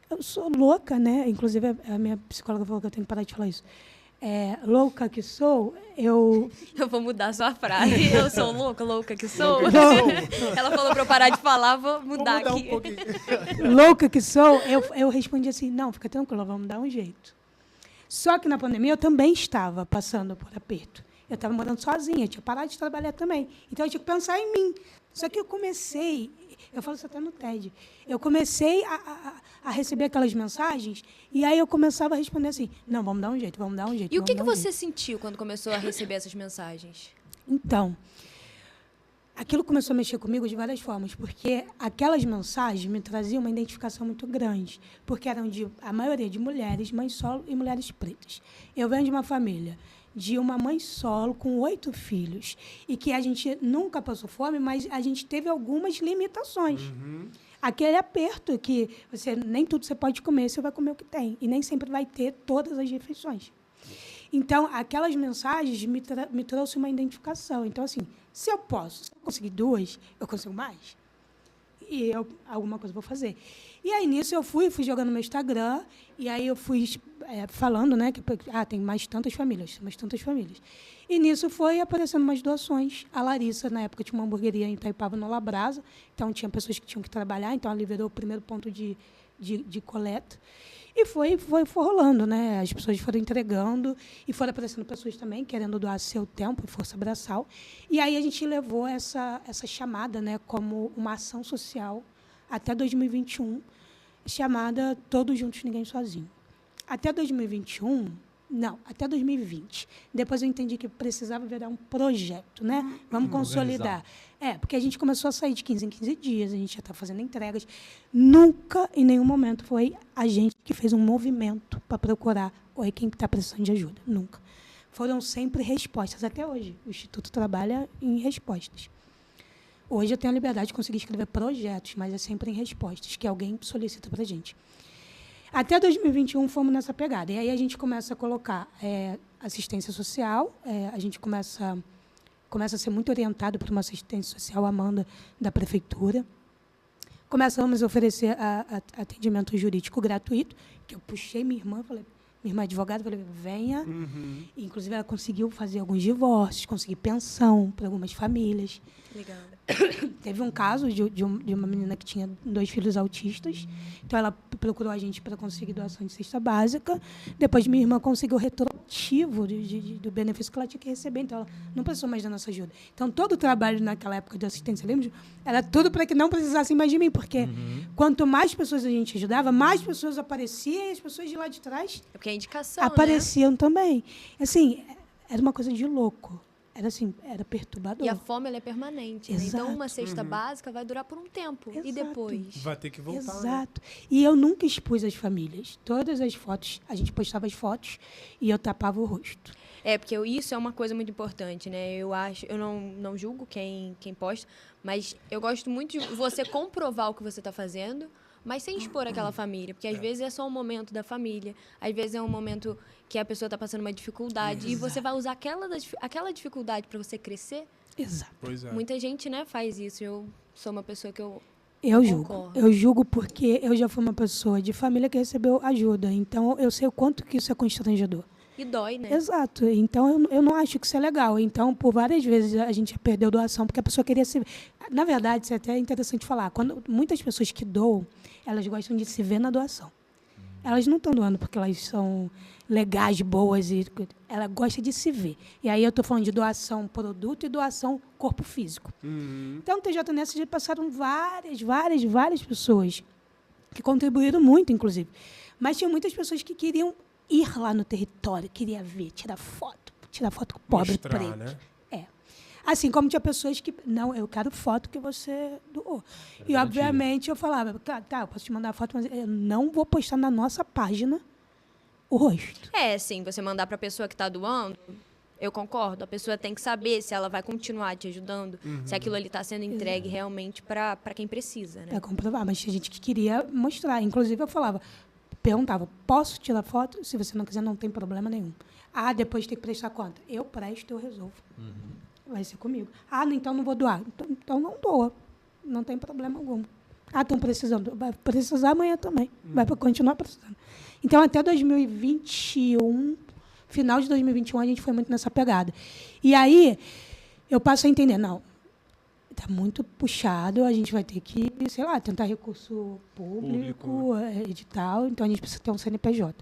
Eu sou louca, né? Inclusive, a minha psicóloga falou que eu tenho que parar de falar isso. louca que sou, eu vou mudar a sua frase. Eu sou louca que sou. Ela falou pra eu parar de falar, vou mudar aqui. Louca que sou, eu respondi assim, não, fica tranquila, vamos dar um jeito. Só que na pandemia eu também estava passando por aperto. Eu estava morando sozinha, tinha parado de trabalhar também. Então eu tinha que pensar em mim. Só que eu comecei, eu falo isso até no TED, eu comecei a receber aquelas mensagens e aí eu começava a responder assim, não, vamos dar um jeito, vamos dar um jeito. E o que você sentiu quando começou a receber essas mensagens? Então, aquilo começou a mexer comigo de várias formas, porque aquelas mensagens me traziam uma identificação muito grande, porque eram a maioria de mulheres, mães solo e mulheres pretas. Eu venho de uma família de uma mãe solo com 8 filhos e que a gente nunca passou fome, mas a gente teve algumas limitações. Aquele aperto que nem tudo você pode comer, você vai comer o que tem, e nem sempre vai ter todas as refeições. Então, aquelas mensagens me trouxeram uma identificação. Então, assim, se eu conseguir 2, eu consigo mais. E alguma coisa eu vou fazer. E aí, nisso, eu fui jogando no meu Instagram, e aí eu fui falando, né, que tem mais tantas famílias. E nisso foi aparecendo umas doações. A Larissa, na época, tinha uma hamburgueria em Itaipava, no Labrasa, então tinha pessoas que tinham que trabalhar, então ela liberou o primeiro ponto de coleta. E foi rolando, né? As pessoas foram entregando e foram aparecendo pessoas também querendo doar seu tempo, Força Braçal. E aí a gente levou essa chamada, né, como uma ação social até 2021, chamada Todos Juntos, Ninguém Sozinho. Até 2020. Depois eu entendi que precisava virar um projeto, né? Vamos consolidar. Porque a gente começou a sair de 15 em 15 dias, a gente já está fazendo entregas. Nunca, em nenhum momento, foi a gente que fez um movimento para procurar quem está precisando de ajuda. Nunca. Foram sempre respostas. Até hoje, o Instituto trabalha em respostas. Hoje eu tenho a liberdade de conseguir escrever projetos, mas é sempre em respostas, que alguém solicita para a gente. Até 2021 fomos nessa pegada. E aí a gente começa a colocar assistência social, a gente começa a ser muito orientado por uma assistência social, Amanda, da prefeitura. Começamos a oferecer atendimento jurídico gratuito, que eu puxei minha irmã, falei, minha irmã é advogada, falei, venha. E, inclusive, ela conseguiu fazer alguns divórcios, conseguir pensão para algumas famílias. Legal. Teve um caso de uma menina que tinha 2 filhos autistas. Então, ela procurou a gente para conseguir doação de cesta básica. Depois, minha irmã conseguiu o retroativo do benefício que ela tinha que receber. Então, ela não precisou mais da nossa ajuda. Então, todo o trabalho naquela época de assistência livre era tudo para que não precisassem mais de mim. Porque quanto mais pessoas a gente ajudava, mais pessoas apareciam e as pessoas de lá de trás porque é indicação, apareciam também. Assim, era uma coisa de louco. Era perturbador. E a fome, ela é permanente, né? Então, uma cesta básica vai durar por um tempo. Exato. E depois? Vai ter que voltar. Exato. Né? E eu nunca expus as famílias. Todas as fotos, a gente postava as fotos e eu tapava o rosto. Porque isso é uma coisa muito importante, né? Eu não julgo quem posta, mas eu gosto muito de você comprovar o que você está fazendo, mas sem expor aquela família. Porque, às vezes, é só um momento da família. Às vezes, é um momento que a pessoa está passando uma dificuldade. E você vai usar aquela dificuldade para você crescer. Exato. Pois é. Muita gente, né, faz isso. Eu sou uma pessoa que eu julgo. concordo. Eu julgo porque eu já fui uma pessoa de família que recebeu ajuda. Então, eu sei o quanto que isso é constrangedor. E dói, né? Exato. Então, eu não acho que isso é legal. Então, por várias vezes, a gente perdeu doação porque a pessoa queria se ver. Na verdade, isso é até interessante falar. Quando muitas pessoas que doam, elas gostam de se ver na doação. Elas não estão doando porque elas são legais, boas. Ela gosta de se ver. E aí eu estou falando de doação produto e doação corpo físico. Então, no TJNS já passaram várias pessoas que contribuíram muito, inclusive. Mas tinha muitas pessoas que queriam ir lá no território, queria ver, tirar foto com o pobre mostrar, preto. Né? Assim como tinha pessoas que, não, eu quero foto que você doou. E, obviamente, eu falava, tá, eu posso te mandar a foto, mas eu não vou postar na nossa página o rosto. Sim, você mandar para a pessoa que está doando, eu concordo. A pessoa tem que saber se ela vai continuar te ajudando, se aquilo ali está sendo entregue realmente para quem precisa, né? Para comprovar, mas tinha gente que queria mostrar. Inclusive, eu perguntava, posso tirar foto? Se você não quiser, não tem problema nenhum. Depois tem que prestar conta. Eu presto, eu resolvo. Vai ser comigo. Então não vou doar. Então não doa. Não tem problema algum. Estão precisando. Vai precisar amanhã também. Vai continuar precisando. Então, até 2021, final de 2021 a gente foi muito nessa pegada. E aí eu passo a entender, não, está muito puxado, a gente vai ter que, sei lá, tentar recurso público, edital, então a gente precisa ter um CNPJ.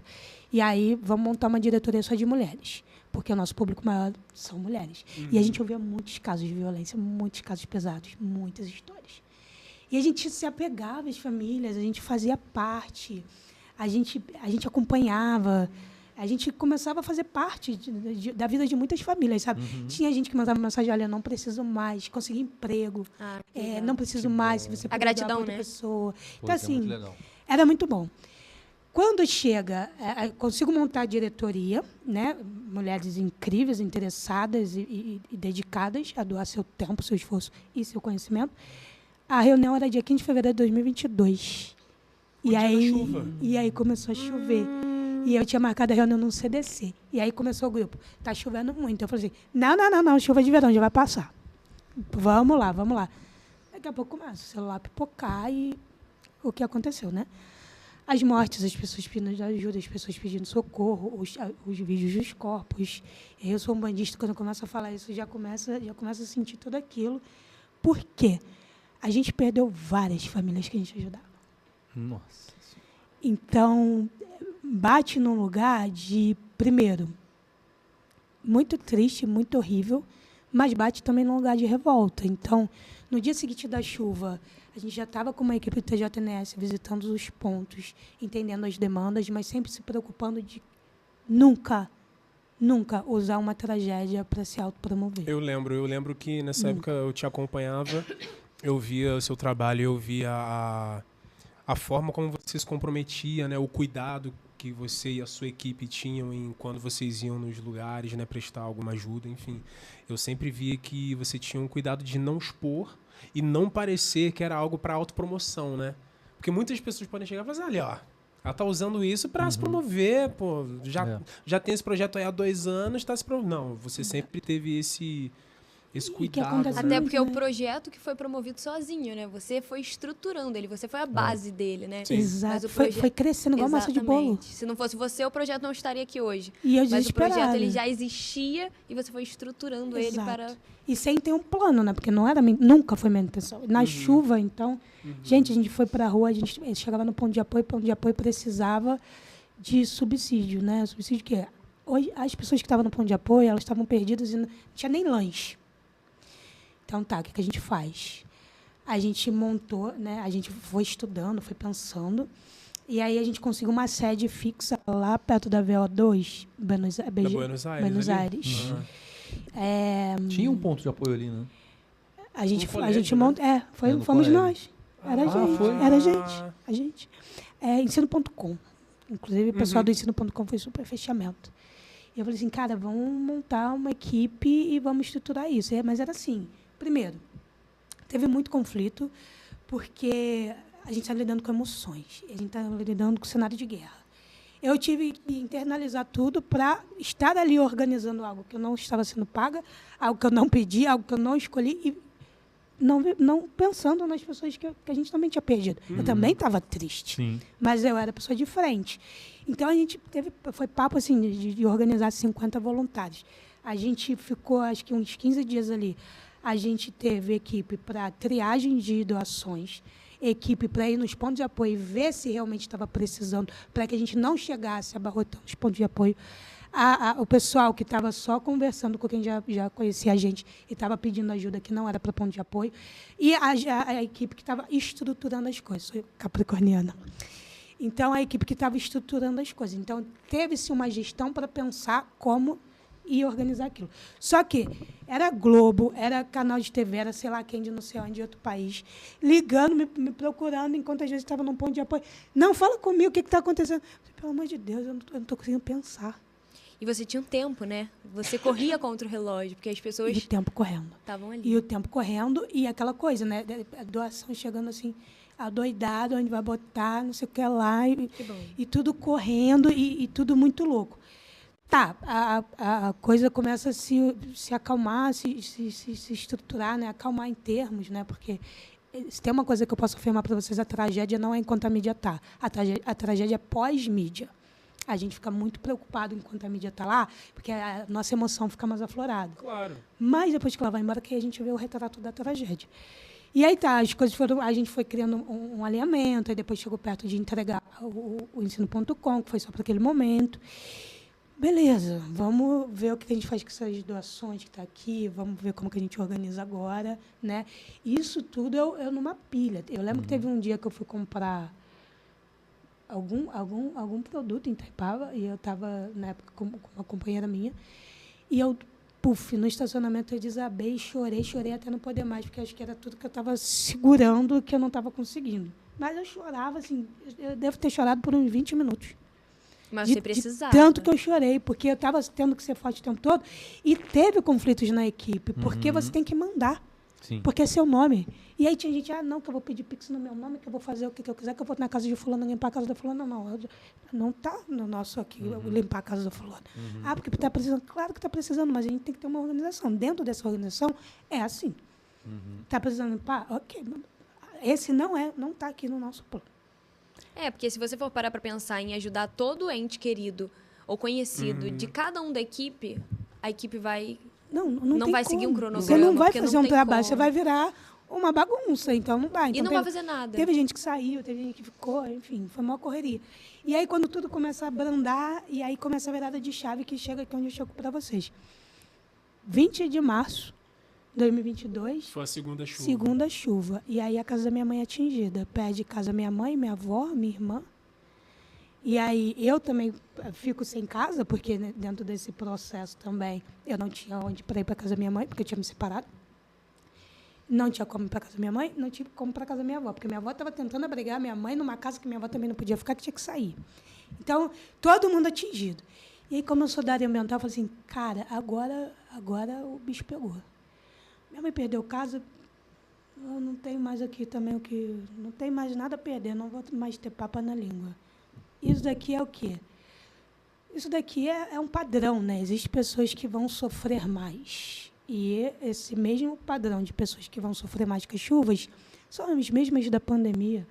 E aí vamos montar uma diretoria só de mulheres, porque o nosso público maior são mulheres. E a gente ouvia muitos casos de violência, muitos casos pesados, muitas histórias. E a gente se apegava às famílias, a gente fazia parte, a gente acompanhava, a gente começava a fazer parte da vida de muitas famílias, sabe? Tinha gente que mandava mensagem, olha, não preciso mais, consegui emprego, não preciso mais, se você puder gratidão, dar pra outra né? pessoa. Pô, Então, isso é muito assim, legal. era muito bom. Quando chega, consigo montar a diretoria, né? Mulheres incríveis, interessadas e dedicadas a doar seu tempo, seu esforço e seu conhecimento. A reunião era dia 15 de fevereiro de 2022. E aí começou a chover. E eu tinha marcado a reunião no CDC. E aí começou o grupo. Tá chovendo muito. Eu falei assim, não, chuva de verão, já vai passar. Vamos lá. Daqui a pouco começa o celular a pipocar e o que aconteceu, né? As mortes, as pessoas pedindo ajuda, as pessoas pedindo socorro, os vídeos dos corpos. Eu sou um bandista, quando eu começo a falar isso, já começa a sentir tudo aquilo. Por quê? A gente perdeu várias famílias que a gente ajudava. Nossa. Então, bate num lugar de, primeiro, muito triste, muito horrível, mas bate também num lugar de revolta. Então, no dia seguinte da chuva, a gente já estava com uma equipe do TJNS visitando os pontos, entendendo as demandas, mas sempre se preocupando de nunca usar uma tragédia para se autopromover. Eu lembro que nessa época eu te acompanhava, eu via o seu trabalho, eu via a forma como você se comprometia, né, o cuidado que você e a sua equipe tinham quando vocês iam nos lugares, né, prestar alguma ajuda, enfim. Eu sempre via que você tinha um cuidado de não expor e não parecer que era algo para autopromoção, né? Porque muitas pessoas podem chegar e falar assim, olha, ó, ela tá usando isso para se promover, pô, já tem esse projeto aí há 2 anos, tá se promovendo. Não, você sempre teve esse cuidado. acontece Até muito, porque o né? projeto que foi promovido sozinho, né? Você foi estruturando ele, você foi a base dele, né? Exato. Mas o Foi crescendo igual massa de bolo. Exatamente. Se não fosse você, o projeto não estaria aqui hoje. E eu Mas o desesperada. projeto ele já existia e você foi estruturando ele Exato. para... E sem ter um plano, né? Porque nunca foi minha intenção. Na chuva, então, gente, a gente foi para a rua, a gente chegava no ponto de apoio precisava de subsídio, né? Subsídio que é? Hoje, as pessoas que estavam no ponto de apoio, elas estavam perdidas e não tinha nem lanche. Então, tá, o que a gente faz? A gente montou, né? A gente foi estudando, foi pensando, e aí a gente conseguiu uma sede fixa lá perto da VO2, Buenos Aires. Uhum. Tinha um ponto de apoio ali, né? A gente colégio, montou, no fomos colégio. nós. Era a gente, foi? era a gente. Ensino.com. Inclusive, o pessoal do Ensino.com foi super fechamento. E eu falei assim, cara, vamos montar uma equipe e vamos estruturar isso. Mas era assim, primeiro, teve muito conflito, porque a gente estava lidando com emoções, a gente estava lidando com o cenário de guerra. Eu tive que internalizar tudo para estar ali organizando algo que eu não estava sendo paga, algo que eu não pedi, algo que eu não escolhi, e não pensando nas pessoas que a gente também tinha perdido. Eu também estava triste, Sim. mas eu era a pessoa de frente. Então, a gente foi papo assim, de organizar 50 voluntários. A gente ficou, acho que uns 15 dias ali. A gente teve equipe para triagem de doações, equipe para ir nos pontos de apoio e ver se realmente estava precisando, para que a gente não chegasse abarrotando os pontos de apoio. O pessoal que estava só conversando com quem já conhecia a gente e estava pedindo ajuda, que não era para ponto de apoio, e a equipe que estava estruturando as coisas. Sou capricorniana. Então, a equipe que estava estruturando as coisas. Então, teve-se uma gestão para pensar como ia organizar aquilo. Só que era Globo, era canal de TV, era sei lá quem de não sei onde, de outro país, ligando, me procurando, enquanto às vezes estava num ponto de apoio. Não, fala comigo, o que está acontecendo? Pelo amor de Deus, eu não estou conseguindo pensar. E você tinha um tempo, né? Você corria contra o relógio, porque as E pessoas o tempo correndo. estavam ali. E o tempo correndo, e aquela coisa, né? A doação chegando assim, adoidado, onde vai botar, não sei o que lá, Que bom. e tudo correndo, e tudo muito louco. Tá, a coisa começa a se acalmar, se estruturar, né? Acalmar em termos, né? Porque se tem uma coisa que eu posso afirmar para vocês, a tragédia não é enquanto a mídia está. A tragédia é pós-mídia. A gente fica muito preocupado enquanto a mídia está lá, porque a nossa emoção fica mais aflorada. Claro. Mas depois que ela vai embora, que a gente vê o retrato da tragédia. E aí tá, as coisas foram, a gente foi criando um alinhamento, aí depois chegou perto de entregar o ensino.com, que foi só para aquele momento. Beleza, vamos ver o que a gente faz com essas doações que está aqui, vamos ver como que a gente organiza agora, né? Isso tudo eu numa pilha. Eu lembro que teve um dia que eu fui comprar algum produto em Itaipava, e eu estava, na época, com uma companheira minha, e eu, no estacionamento, eu desabei, chorei até não poder mais, porque acho que era tudo que eu estava segurando, que eu não estava conseguindo. Mas eu chorava, assim, eu devo ter chorado por uns 20 minutos. Mas você precisava. Tanto que eu chorei, porque eu estava tendo que ser forte o tempo todo, e teve conflitos na equipe, porque você tem que mandar. Sim. Porque é seu nome. E aí tinha gente, não, que eu vou pedir pix no meu nome, que eu vou fazer o que eu quiser, que eu vou na casa de fulano, limpar a casa da fulana. Não está no nosso aqui, limpar a casa da fulana. Porque está precisando. Claro que está precisando, mas a gente tem que ter uma organização. Dentro dessa organização, é assim. Está precisando limpar? Ok. Esse não está aqui no nosso plano. Porque se você for parar para pensar em ajudar todo ente querido ou conhecido de cada um da equipe, a equipe vai... Não vai seguir um cronograma. Você não vai fazer um trabalho, como. você vai virar uma bagunça, então não dá. Então, E não vai fazer nada. Teve gente que saiu, teve gente que ficou, enfim, foi uma correria. E aí, quando tudo começa a abrandar, e aí começa a virada de chave, que chega aqui onde eu chego para vocês. 20 de março de 2022... Foi a segunda chuva. Segunda chuva. E aí a casa da minha mãe é atingida. Perde casa minha mãe, minha avó, minha irmã. E aí eu também fico sem casa, porque dentro desse processo também eu não tinha onde para ir para casa da minha mãe, porque eu tinha me separado. Não tinha como ir para casa da minha mãe, não tinha como ir para casa da minha avó, porque minha avó estava tentando abrigar minha mãe numa casa que minha avó também não podia ficar, que tinha que sair. Então, todo mundo atingido. E aí, como eu sou da área ambiental, eu falei assim, cara, agora o bicho pegou. Minha mãe perdeu casa, eu não tenho mais aqui também não tem mais nada a perder, não vou mais ter papa na língua. Isso daqui é o quê? Isso daqui é um padrão, né? Existem pessoas que vão sofrer mais. E esse mesmo padrão de pessoas que vão sofrer mais com as chuvas são as mesmas da pandemia,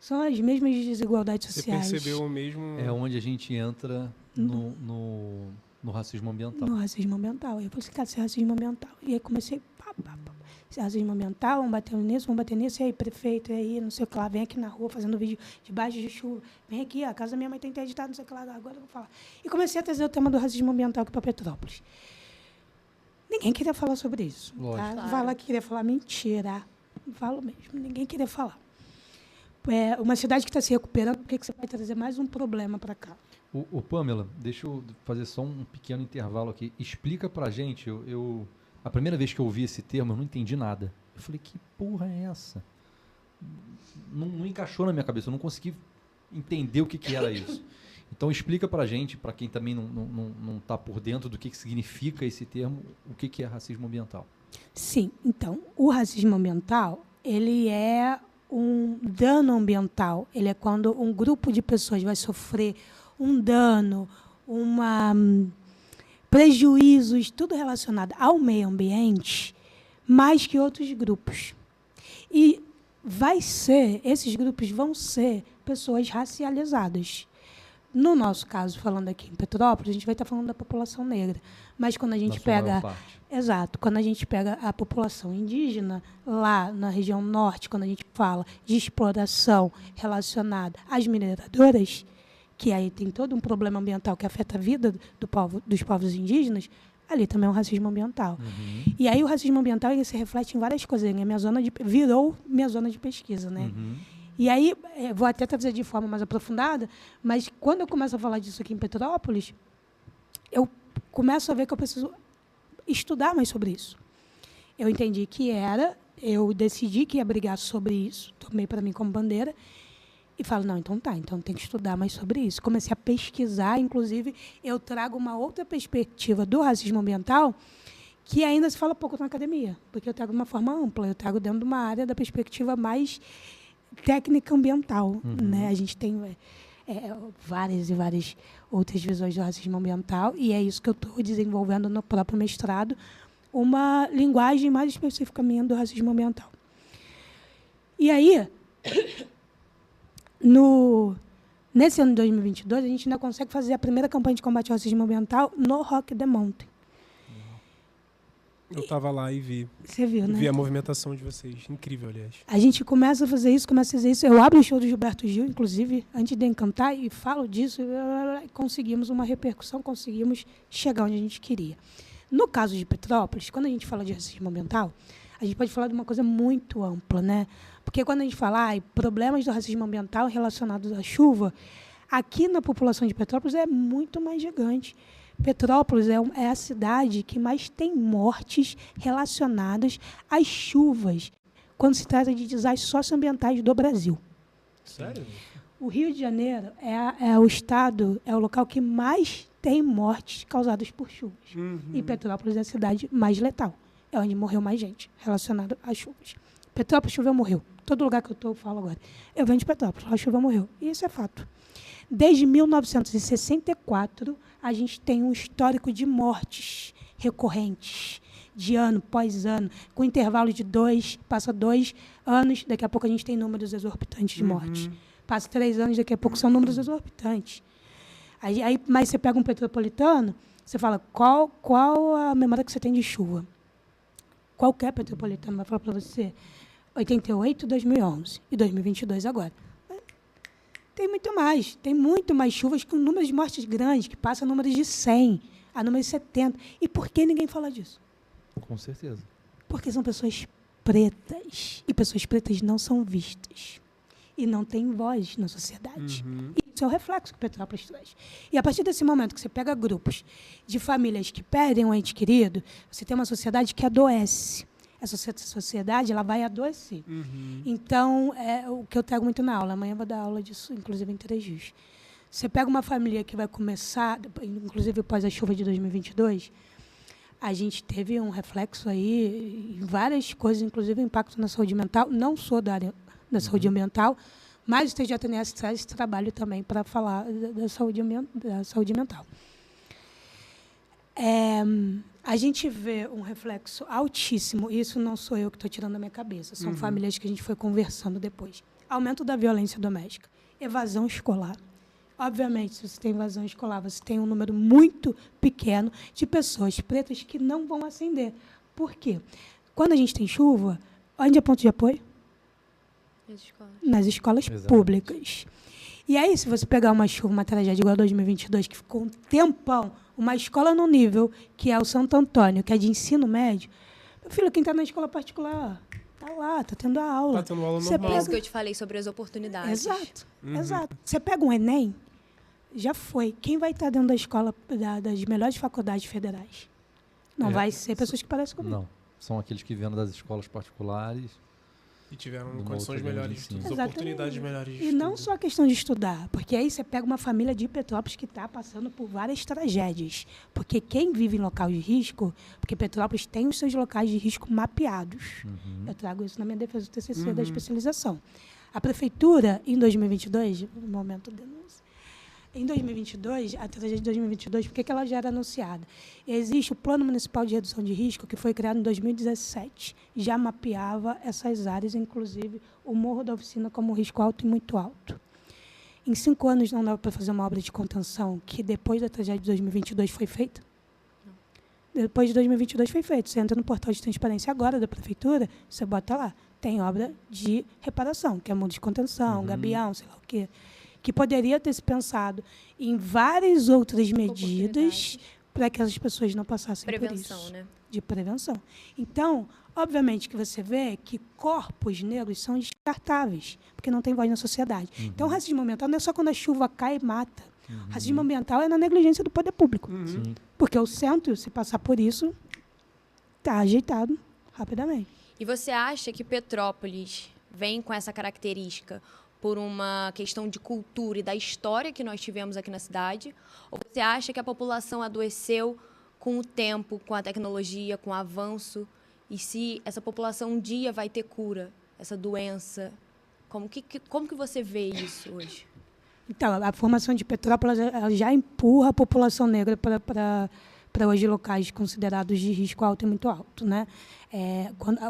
são as mesmas desigualdades sociais. Você percebeu o mesmo... É onde a gente entra no racismo ambiental. No racismo ambiental. Eu falei assim, cara, isso é racismo ambiental. E aí comecei, isso é racismo ambiental, vamos bater nisso, e aí, prefeito, e aí, não sei o que lá, vem aqui na rua fazendo vídeo debaixo de chuva, vem aqui, a casa da minha mãe tem interditado, não sei o que lá, agora eu vou falar. E comecei a trazer o tema do racismo ambiental aqui para Petrópolis. Ninguém queria falar sobre isso. Tá? Claro. Fala que queria falar mentira. Falo mesmo, ninguém queria falar. É uma cidade que está se recuperando, por que você vai trazer mais um problema para cá? O Pamela, deixa eu fazer só um pequeno intervalo aqui. Explica pra gente, a primeira vez que eu ouvi esse termo, eu não entendi nada. Eu falei, que porra é essa? Não encaixou na minha cabeça, eu não consegui entender o que era isso. Então explica pra gente, pra quem também não está por dentro do que significa esse termo, o que é racismo ambiental. Sim, então, o racismo ambiental, ele é um dano ambiental. Ele é quando um grupo de pessoas vai sofrer um dano, prejuízos, tudo relacionado ao meio ambiente, mais que outros grupos. E esses grupos vão ser pessoas racializadas. No nosso caso, falando aqui em Petrópolis, a gente vai estar falando da população negra. Mas quando a gente pega... Exato. Quando a gente pega a população indígena, lá na região norte, quando a gente fala de exploração relacionada às mineradoras, que aí tem todo um problema ambiental que afeta a vida dos povos indígenas, ali também é um racismo ambiental. E aí o racismo ambiental ele se reflete em várias coisas. Virou minha zona de pesquisa, né? E aí, vou até trazer de forma mais aprofundada, mas quando eu começo a falar disso aqui em Petrópolis, eu começo a ver que eu preciso estudar mais sobre isso. Eu entendi eu decidi que ia brigar sobre isso, tomei para mim como bandeira, e falo, não, então tem que estudar mais sobre isso. Comecei a pesquisar, inclusive, eu trago uma outra perspectiva do racismo ambiental, que ainda se fala pouco na academia, porque eu trago de uma forma ampla, eu trago dentro de uma área da perspectiva mais técnica ambiental, né? A gente tem várias e várias outras visões do racismo ambiental, e é isso que eu estou desenvolvendo no próprio mestrado, uma linguagem mais específica minha do racismo ambiental. E aí, no Nesse ano de 2022, a gente ainda consegue fazer a primeira campanha de combate ao racismo ambiental no Rock the Mountain. Eu tava lá e vi. Você viu, né? Vi a movimentação de vocês. Incrível, aliás. A gente começa a fazer isso. Eu abro o show do Gilberto Gil, inclusive, antes de encantar, e falo disso, e conseguimos uma repercussão, conseguimos chegar onde a gente queria. No caso de Petrópolis, quando a gente fala de racismo ambiental, a gente pode falar de uma coisa muito ampla, né? Porque quando a gente fala problemas do racismo ambiental relacionados à chuva, aqui na população de Petrópolis é muito mais gigante. Petrópolis é a cidade que mais tem mortes relacionadas às chuvas, quando se trata de desastres socioambientais do Brasil. Sério? O Rio de Janeiro é o estado, é o local que mais tem mortes causadas por chuvas. E Petrópolis é a cidade mais letal. É onde morreu mais gente relacionada às chuvas. Petrópolis choveu, morreu. Todo lugar que eu falo agora. Eu venho de Petrópolis, lá choveu, morreu. E isso é fato. Desde 1964, a gente tem um histórico de mortes recorrentes, de ano após ano, com intervalo de 2 anos, daqui a pouco a gente tem números exorbitantes de mortes. Passa 3 anos, daqui a pouco são números exorbitantes. Mas você pega um petropolitano, você fala, qual a memória que você tem de chuva? Qualquer petropolitano vai falar para você, 88, 2011 e 2022 agora. Tem muito mais chuvas com números de mortes grandes, que passam números de 100 a números de 70. E por que ninguém fala disso? Com certeza. Porque são pessoas pretas. E pessoas pretas não são vistas. E não têm voz na sociedade. E isso é o reflexo que Petrópolis traz. E a partir desse momento que você pega grupos de famílias que perdem um ente querido, você tem uma sociedade que adoece. Essa sociedade ela vai adoecer. Então, é o que eu trago muito na aula. Amanhã eu vou dar aula disso, inclusive em 3 dias. Você pega uma família que vai começar, inclusive após a chuva de 2022, a gente teve um reflexo aí em várias coisas, inclusive impacto na saúde mental. Não sou da área da saúde ambiental, mas o TJNS traz esse trabalho também para falar da saúde mental. A gente vê um reflexo altíssimo, e isso não sou eu que estou tirando da minha cabeça, são famílias que a gente foi conversando depois. Aumento da violência doméstica, evasão escolar. Obviamente, se você tem evasão escolar, você tem um número muito pequeno de pessoas pretas que não vão ascender. Por quê? Quando a gente tem chuva, onde é ponto de apoio? Nas escolas públicas. E aí, se você pegar uma chuva, uma tragédia igual a 2022, que ficou um tempão, uma escola no nível, que é o Santo Antônio, que é de ensino médio, meu filho, quem está na escola particular, está lá, está tendo a aula. Está tendo aula Por normal. isso que eu te falei sobre as oportunidades. Exato. Você pega um Enem, já foi. Quem vai estar dentro da escola das melhores faculdades federais? Não vai ser pessoas que parecem comigo. Não. São aqueles que vieram das escolas particulares. E tiveram Numa condições outra melhores de ensino. estudo, oportunidades melhores de E estudo. não só a questão de estudar, porque aí você pega uma família de Petrópolis que está passando por várias tragédias. Porque quem vive em local de risco, porque Petrópolis tem os seus locais de risco mapeados. Eu trago isso na minha defesa do TCC da especialização. A prefeitura, em 2022, no momento de denúncia, em 2022, a tragédia de 2022, por que ela já era anunciada? Existe o Plano Municipal de Redução de Risco, que foi criado em 2017, já mapeava essas áreas, inclusive o Morro da Oficina como risco alto e muito alto. Em 5 anos não dava para fazer uma obra de contenção que depois da tragédia de 2022 foi feita? Depois de 2022 foi feito. Você entra no portal de transparência agora da prefeitura, você bota lá, tem obra de reparação, que é muro de contenção, gabião, sei lá o quê, que poderia ter se pensado em várias outras medidas para que as pessoas não passassem por isso. Né? De prevenção. Então, obviamente que você vê que corpos negros são descartáveis, porque não tem voz na sociedade. Então, o racismo ambiental não é só quando a chuva cai e mata. Racismo ambiental é na negligência do poder público. Porque o centro, se passar por isso, está ajeitado rapidamente. E você acha que Petrópolis vem com essa característica por uma questão de cultura e da história que nós tivemos aqui na cidade? Ou você acha que a população adoeceu com o tempo, com a tecnologia, com o avanço? E se essa população um dia vai ter cura, essa doença? Como que você vê isso hoje? Então, a formação de Petrópolis ela já empurra a população negra para para hoje locais considerados de risco alto e muito alto, né?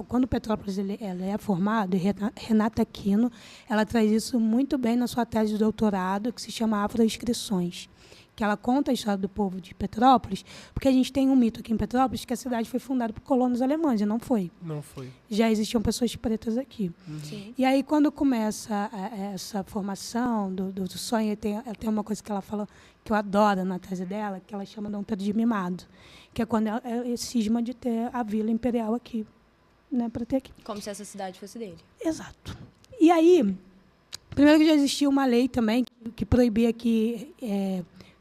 Quando Petrópolis ela é formado, e Renata Aquino, ela traz isso muito bem na sua tese de doutorado, que se chama Afroinscrições, que ela conta a história do povo de Petrópolis, porque a gente tem um mito aqui em Petrópolis que a cidade foi fundada por colonos alemães, e não foi. Não foi. Já existiam pessoas pretas aqui. Sim. E aí, quando começa essa formação do sonho, ela tem uma coisa que ela fala que eu adoro na tese dela, que ela chama Dom Pedro de Mimado, que é quando ela cisma de ter a Vila Imperial aqui, né, para ter aqui. Como se essa cidade fosse dele. Exato. E aí, primeiro que já existia uma lei também que proibia que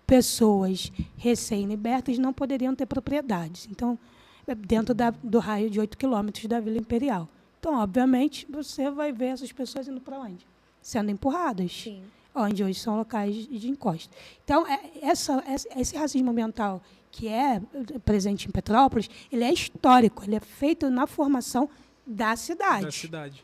pessoas recém-libertas não poderiam ter propriedades. Então, dentro do raio de 8 quilômetros da Vila Imperial. Então, obviamente, você vai ver essas pessoas indo para onde? Sendo empurradas. Sim. Onde hoje são locais de encosta. Então, esse racismo ambiental que é presente em Petrópolis, ele é histórico, ele é feito na formação da cidade. Da cidade.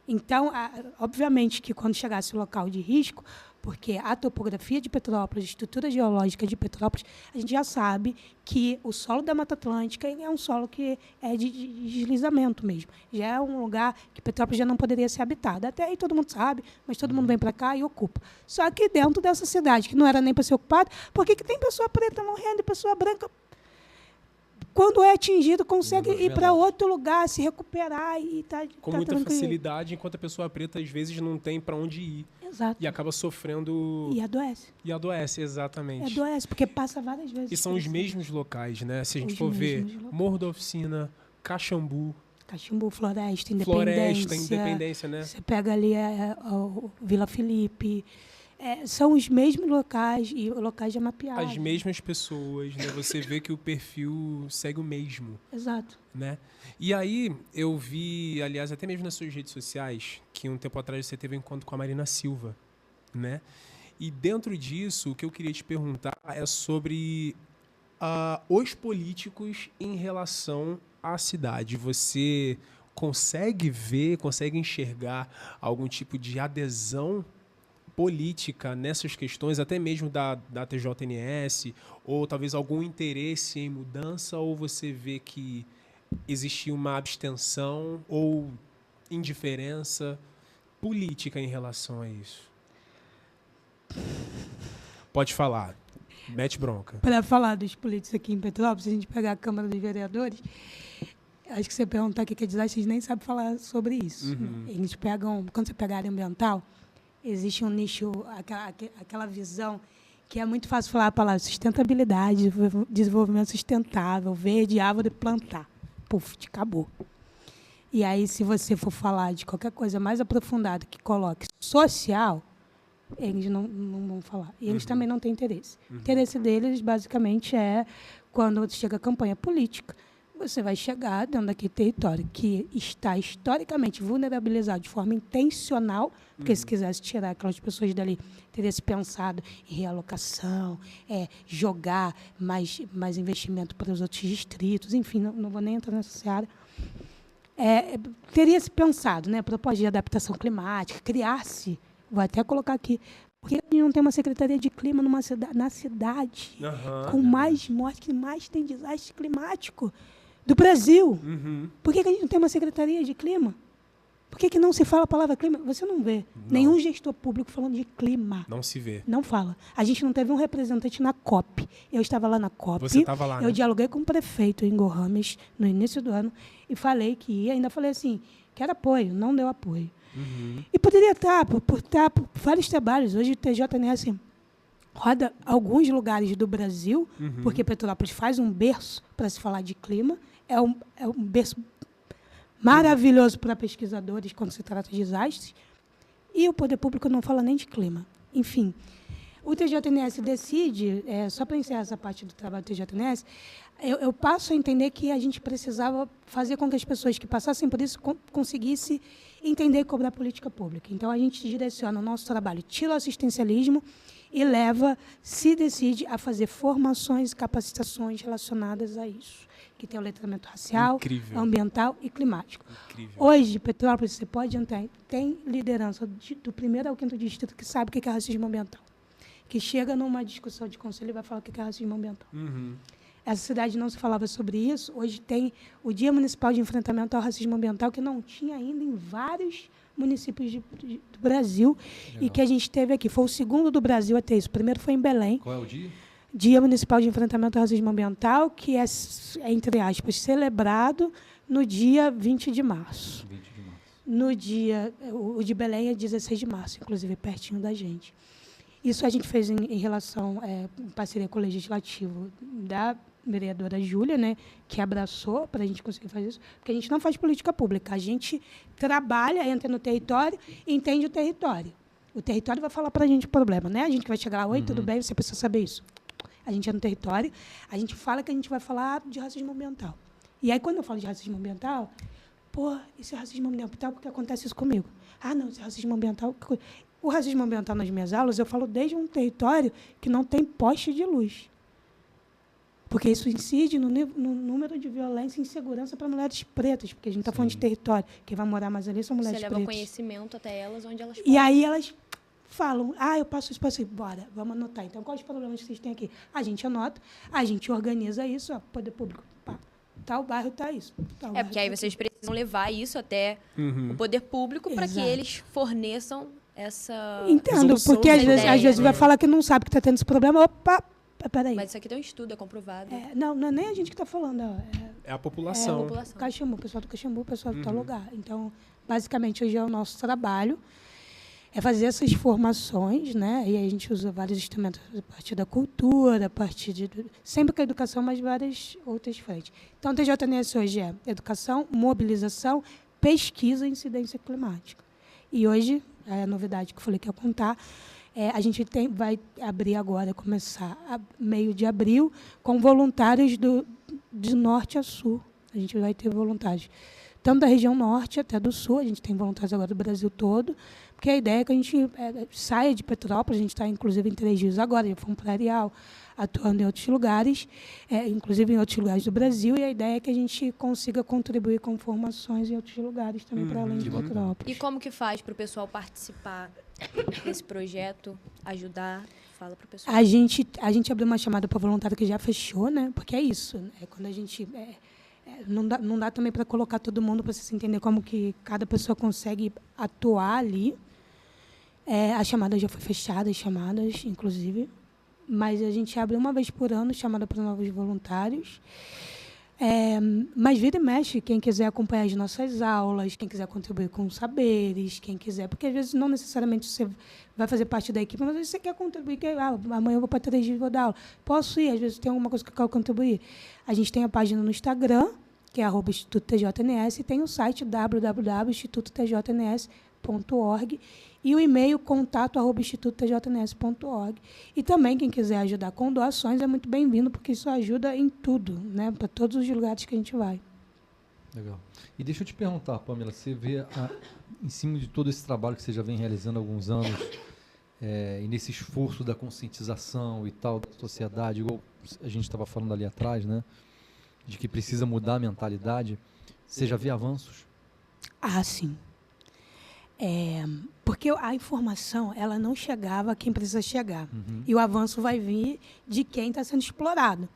Então, obviamente que quando chegasse o local de risco, porque a topografia de Petrópolis, a estrutura geológica de Petrópolis, a gente já sabe que o solo da Mata Atlântica ele é um solo que é de deslizamento mesmo. Já é um lugar que Petrópolis já não poderia ser habitada. Até aí todo mundo sabe, mas todo mundo vem para cá e ocupa. Só que dentro dessa cidade, que não era nem para ser ocupada, por que tem pessoa preta morrendo e pessoa branca, quando é atingido, consegue ir para outro lugar, se recuperar e tá Com tá muita tranquilo. facilidade, enquanto a pessoa preta, às vezes, não tem para onde ir. Exato. E acaba sofrendo... E adoece. E adoece, exatamente. Adoece, porque passa várias vezes. E são os mesmos locais, né? Se a gente Os for ver, mesmos locais. Morro da Oficina, Caxambu, Cachimbu, Floresta, Floresta, Independência, né? Você pega ali o Vila Felipe. São os mesmos locais e locais já mapeados. As mesmas pessoas, né? Você vê que o perfil segue o mesmo, Exato. né? E aí, eu vi, aliás, até mesmo nas suas redes sociais, que um tempo atrás você teve um encontro com a Marina Silva, né? E dentro disso, o que eu queria te perguntar é sobre os políticos em relação à cidade. Você consegue ver, consegue enxergar algum tipo de adesão política nessas questões, até mesmo da TJNS, ou talvez algum interesse em mudança, ou você vê que existia uma abstenção ou indiferença política em relação a isso? Pode falar. Mete bronca. Para falar dos políticos aqui em Petrópolis, se a gente pegar a Câmara dos Vereadores, acho que você perguntar o que é desastre, vocês nem sabem falar sobre isso. Uhum. Eles pegam, quando você pega a área ambiental, existe um nicho, aquela visão que é muito fácil falar a palavra sustentabilidade, desenvolvimento sustentável, verde, árvore, plantar. Puf, acabou. E aí, se você for falar de qualquer coisa mais aprofundada que coloque social, eles não vão falar. E eles também não têm interesse. O interesse deles, basicamente, é quando chega a campanha política, você vai chegar dentro daquele território que está historicamente vulnerabilizado de forma intencional, porque se quisesse tirar aquelas pessoas dali, teria se pensado em realocação, jogar mais investimento para os outros distritos, enfim, não vou nem entrar nessa seara. Teria se pensado, né, proposta de adaptação climática, criar-se, vou até colocar aqui, por que a gente não tem uma secretaria de clima na cidade com mais morte, que mais tem desastre climático do Brasil? Uhum. Por que a gente não tem uma secretaria de clima? Por que não se fala a palavra clima? Você não vê nenhum gestor público falando de clima. Não se vê. Não fala. A gente não teve um representante na COP. Eu estava lá na COP. Você estava lá, Eu né? dialoguei com o prefeito Ingo Rames no início do ano e falei que ia. Ainda falei assim, quero apoio. Não deu apoio. Uhum. E poderia estar por vários trabalhos. Hoje o TJNS roda alguns lugares do Brasil, porque Petrópolis faz um berço para se falar de clima. É um berço maravilhoso para pesquisadores quando se trata de desastres. E o poder público não fala nem de clima. Enfim, o TJNS decide, só para encerrar essa parte do trabalho do TJNS, eu passo a entender que a gente precisava fazer com que as pessoas que passassem por isso conseguissem entender e cobrar política pública. Então, a gente direciona o nosso trabalho, tira o assistencialismo e se decide a fazer formações e capacitações relacionadas a isso, que tem o letramento racial, Incrível. ambiental e climático. Incrível. Hoje, Petrópolis, você pode entrar, tem liderança do 1º ao 5º distrito que sabe o que é racismo ambiental, que chega numa discussão de conselho e vai falar o que é racismo ambiental. Uhum. essa cidade não se falava sobre isso. Hoje tem o Dia Municipal de Enfrentamento ao Racismo Ambiental, que não tinha ainda em vários municípios do Brasil. Legal. E que a gente teve aqui. Foi o segundo do Brasil a ter isso. O primeiro foi em Belém. Qual é o dia? Dia Municipal de Enfrentamento ao Racismo Ambiental, que é, entre aspas, celebrado no dia 20 de março. 20 de março. No dia, o de Belém é 16 de março, inclusive, pertinho da gente. Isso a gente fez em relação, em parceria com o Legislativo da vereadora Júlia, né, que abraçou para a gente conseguir fazer isso, porque a gente não faz política pública, a gente trabalha, entra no território e entende o território. O território vai falar para a gente o problema, né? A gente vai chegar lá, oi, tudo bem, você precisa saber isso. A gente é no território, a gente fala que a gente vai falar de racismo ambiental. E aí, quando eu falo de racismo ambiental, pô, esse é racismo ambiental, porque acontece isso comigo. Ah, não, esse é racismo ambiental... O racismo ambiental nas minhas aulas, eu falo desde um território que não tem poste de luz. Porque isso incide no número de violência e insegurança para mulheres pretas, porque a gente está falando de território. Quem vai morar mais ali são mulheres pretas. Você leva conhecimento até elas, onde elas E aí elas falam, eu passo isso, bora, vamos anotar. Então, quais os problemas que vocês têm aqui? A gente anota, a gente organiza isso, poder público, pá, tal bairro tá isso. Porque aí vocês precisam levar isso até o poder público para que eles forneçam essa... Entendo, porque às vezes vai falar que não sabe que está tendo esse problema. Opa, peraí. Mas isso aqui tem um estudo, é comprovado. Não é nem a gente que está falando. É a população. Caxambu, o pessoal do Caxambu, o pessoal de tal lugar. Então, basicamente, hoje é o nosso trabalho. É fazer essas formações, né? E aí a gente usa vários instrumentos a partir da cultura, a partir de... Sempre com a educação, mas várias outras frentes. Então, o TJNS hoje é educação, mobilização, pesquisa e incidência climática. E hoje, a novidade que eu falei que ia contar, a gente vai abrir agora, começar meio de abril, com voluntários de norte a sul. A gente vai ter voluntários tanto da região norte até do sul. A gente tem voluntários agora do Brasil todo, porque a ideia é que a gente saia de Petrópolis. A gente está, inclusive, em 3 dias agora, já fomos para Areal, atuando em outros lugares, inclusive em outros lugares do Brasil, e a ideia é que a gente consiga contribuir com formações em outros lugares também, para além de Petrópolis. E como que faz para o pessoal participar desse projeto, ajudar? Fala para o pessoal. A gente abriu uma chamada para voluntário que já fechou, né? Porque é isso, né? Quando a gente... não dá também para colocar todo mundo, para você entender como que cada pessoa consegue atuar ali. A chamada já foi fechada, as chamadas, inclusive. Mas a gente abre uma vez por ano, chamada para novos voluntários. Mas vira e mexe, quem quiser acompanhar as nossas aulas, quem quiser contribuir com saberes, quem quiser, porque às vezes não necessariamente você vai fazer parte da equipe, mas às vezes você quer contribuir, amanhã eu vou para 3 dias e vou dar aula. Posso ir, às vezes tem alguma coisa que eu quero contribuir. A gente tem a página no Instagram, que é @InstitutoTJNS, e tem o site www.institutotjns.org e o e-mail contato@institutotjns.org. E também, quem quiser ajudar com doações é muito bem-vindo, porque isso ajuda em tudo, né? Para todos os lugares que a gente vai. Legal. E deixa eu te perguntar, Pamela, você vê, em cima de todo esse trabalho que você já vem realizando há alguns anos, e nesse esforço da conscientização e tal, da sociedade, igual a gente estava falando ali atrás, né? De que precisa mudar a mentalidade, você já vê avanços? Sim. Porque a informação, ela não chegava a quem precisa chegar. E o avanço vai vir de quem está sendo explorado.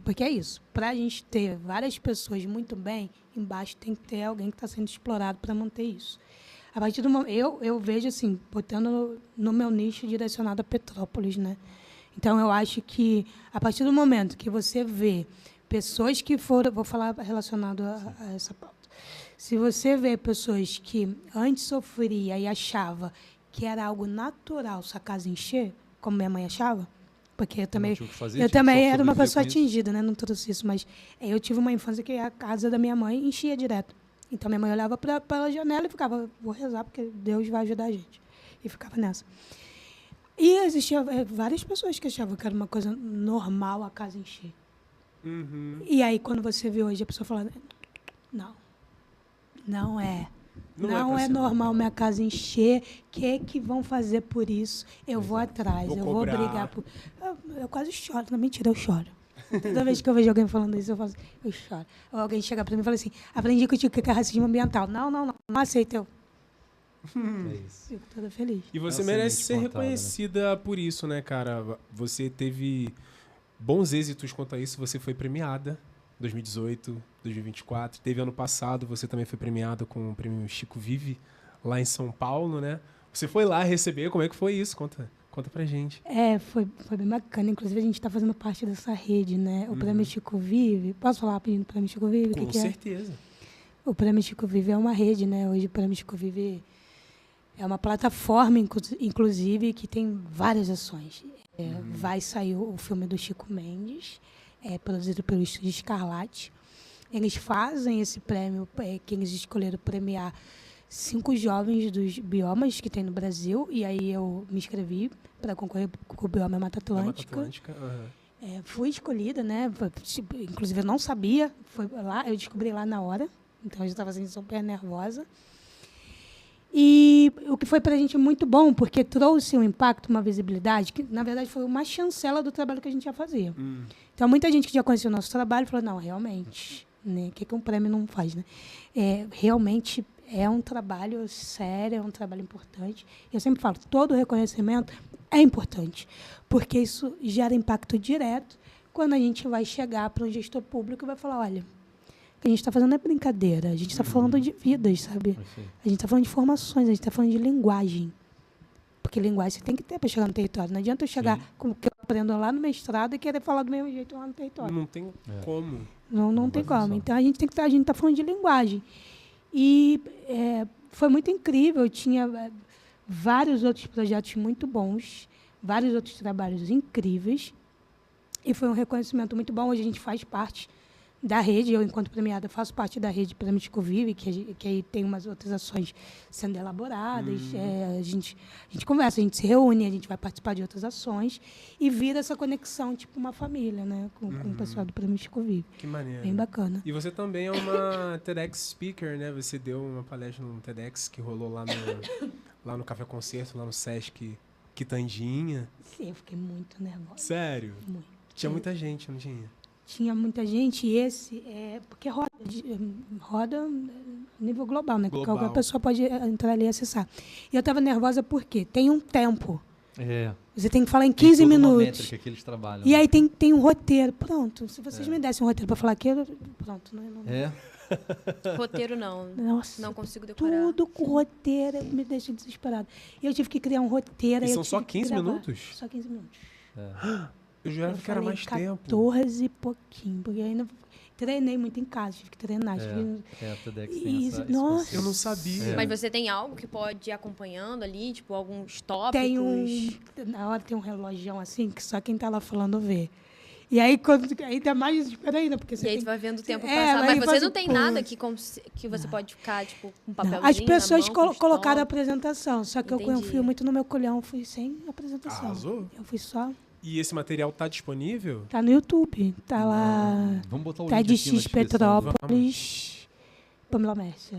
Porque é isso. Para a gente ter várias pessoas muito bem, embaixo tem que ter alguém que está sendo explorado para manter isso. A partir do momento, eu vejo assim, botando no meu nicho direcionado a Petrópolis, né? Então, eu acho que, a partir do momento que você vê pessoas que foram... Vou falar relacionado a essa pauta. Se você vê pessoas que antes sofria e achava que era algo natural sua casa encher, como minha mãe achava, porque eu também era uma pessoa atingida, né? Não trouxe isso, mas eu tive uma infância que a casa da minha mãe enchia direto. Então, minha mãe olhava pela janela e ficava, vou rezar, porque Deus vai ajudar a gente. E ficava nessa. E existiam várias pessoas que achavam que era uma coisa normal a casa encher. E aí, quando você vê hoje a pessoa falando, não é normal minha casa encher, o que vão fazer por isso? Eu vou atrás, eu vou brigar por... Eu quase choro, não, mentira, eu choro. Toda vez que eu vejo alguém falando isso, eu choro. Ou alguém chega para mim e fala assim, aprendi contigo que é racismo ambiental. Não aceito eu. Fico toda feliz. E você merece ser reconhecida, né, por isso, né, cara? Você teve bons êxitos quanto a isso. Você foi premiada 2018, 2024. Teve ano passado, você também foi premiada com o prêmio Chico Vive, lá em São Paulo, né? Você foi lá receber, como é que foi isso? Conta pra gente. Foi bem bacana. Inclusive, a gente está fazendo parte dessa rede, né? O Prêmio Chico Vive. Posso falar rapidinho do Prêmio Chico Vive? Com certeza. O Prêmio Chico Vive é uma rede, né? Hoje o Prêmio Chico Vive é uma plataforma, inclusive, que tem várias ações. Vai sair o filme do Chico Mendes, produzido pelo Estúdio Escarlate. Eles fazem esse prêmio, que eles escolheram premiar 5 jovens dos biomas que tem no Brasil, e aí eu me inscrevi para concorrer com o bioma Mata Atlântica. Fui escolhida, né? Inclusive eu não sabia, foi lá, eu descobri lá na hora, então eu já estava assim, super nervosa. E o que foi para a gente muito bom, porque trouxe um impacto, uma visibilidade, que na verdade foi uma chancela do trabalho que a gente já fazia. Então muita gente que já conhecia o nosso trabalho falou, não, realmente, né? O que um prêmio não faz, né? Realmente é um trabalho sério, é um trabalho importante. Eu sempre falo, todo reconhecimento é importante, porque isso gera impacto direto quando a gente vai chegar para um gestor público e vai falar, olha, o que a gente está fazendo é brincadeira, a gente está falando de vidas, sabe? A gente está falando de informações, a gente está falando de linguagem. Porque linguagem você tem que ter para chegar no território. Não adianta eu chegar com o que eu aprendo lá no mestrado e querer falar do mesmo jeito lá no território. Não tem como. Não tem como. Então, a gente está falando de linguagem. E foi muito incrível, tinha vários outros projetos muito bons, vários outros trabalhos incríveis, e foi um reconhecimento muito bom. Hoje a gente faz parte da rede, eu, enquanto premiada, faço parte da rede Prêmio Chico Vive, que aí tem umas outras ações sendo elaboradas, a gente conversa, a gente se reúne, a gente vai participar de outras ações, e vira essa conexão, tipo uma família, né, com o pessoal do Prêmio Chico Vive. Que maneiro. Bem bacana. E você também é uma TEDx speaker, né? Você deu uma palestra no TEDx que rolou lá no Café Concerto, lá no Sesc Quitandinha. Sim, eu fiquei muito nervosa. Sério? Muito. Tinha muita gente, não tinha? Tinha muita gente, e porque roda nível global, né? Global. Qualquer pessoa pode entrar ali e acessar. E eu estava nervosa porque tem um tempo. Você tem que falar em 15 minutos. Que eles trabalham. E aí tem um roteiro. Pronto, se vocês me dessem um roteiro para falar aquilo, pronto. Roteiro não. Nossa, não consigo decorar. Tudo com roteiro me deixa desesperado. E eu tive que criar um roteiro. E são só 15 minutos? Só 15 minutos. Eu jurava que era mais 14 tempo. 14 e pouquinho, porque eu ainda treinei muito em casa, tive que treinar. A TEDx tem esse nossa, eu não sabia. Mas você tem algo que pode ir acompanhando ali, tipo alguns tópicos? Na hora tem um relógio assim, que só quem tá lá falando vê. E aí, ainda mais desespero ainda, porque você E aí tem... você vai vendo o tempo passar. Mas você não tem nada que você pode ficar, tipo, com um papelzinho As pessoas na mão, colocaram a apresentação, só que eu Entendi. fui muito no meu culhão, fui sem apresentação. Arrasou? Eu fui só... E esse material tá disponível? Tá no YouTube, tá lá... Vamos botar o Tá link de aqui na X descrição. Petrópolis, Pamela Messi.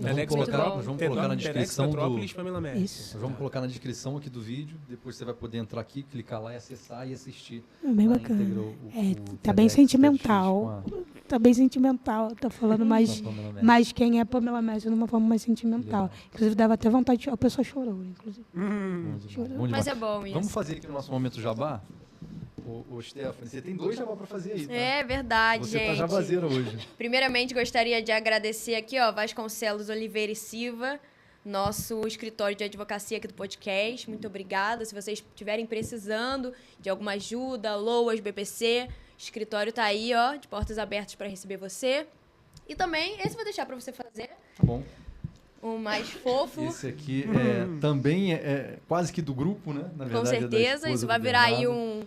TEDx muito Petrópolis. Vamos colocar na descrição Petrópolis, Pamela Messi. Isso. Vamos colocar na descrição aqui do vídeo, depois você vai poder entrar aqui, clicar lá e acessar e assistir. Bem na bacana. íntegra o Tá bem TEDx sentimental. TEDx Tá bem sentimental. Tá falando mais... com a Pamela Messi. Mas quem é Pamela Messi de uma forma mais sentimental. Legal. Inclusive, dava até vontade de chorar. A pessoa chorou, inclusive. Bom demais, bom Mas demais. é bom isso. Vamos fazer aqui no nosso momento jabá? Ô Stephanie, você tem 2 jabá pra fazer aí, tá? É verdade, Você gente. tá jabazeira hoje. Primeiramente, gostaria de agradecer aqui, ó, Vasconcelos Oliveira e Silva, nosso escritório de advocacia aqui do podcast. Muito obrigada. Se vocês estiverem precisando de alguma ajuda, LOAS, BPC, o escritório tá aí, ó, de portas abertas para receber você. E também, esse eu vou deixar para você fazer, Tá bom. o mais fofo. Esse aqui também é quase que do grupo, né? Na Com verdade, é da certeza, esposa isso do vai virar aí Bernardo.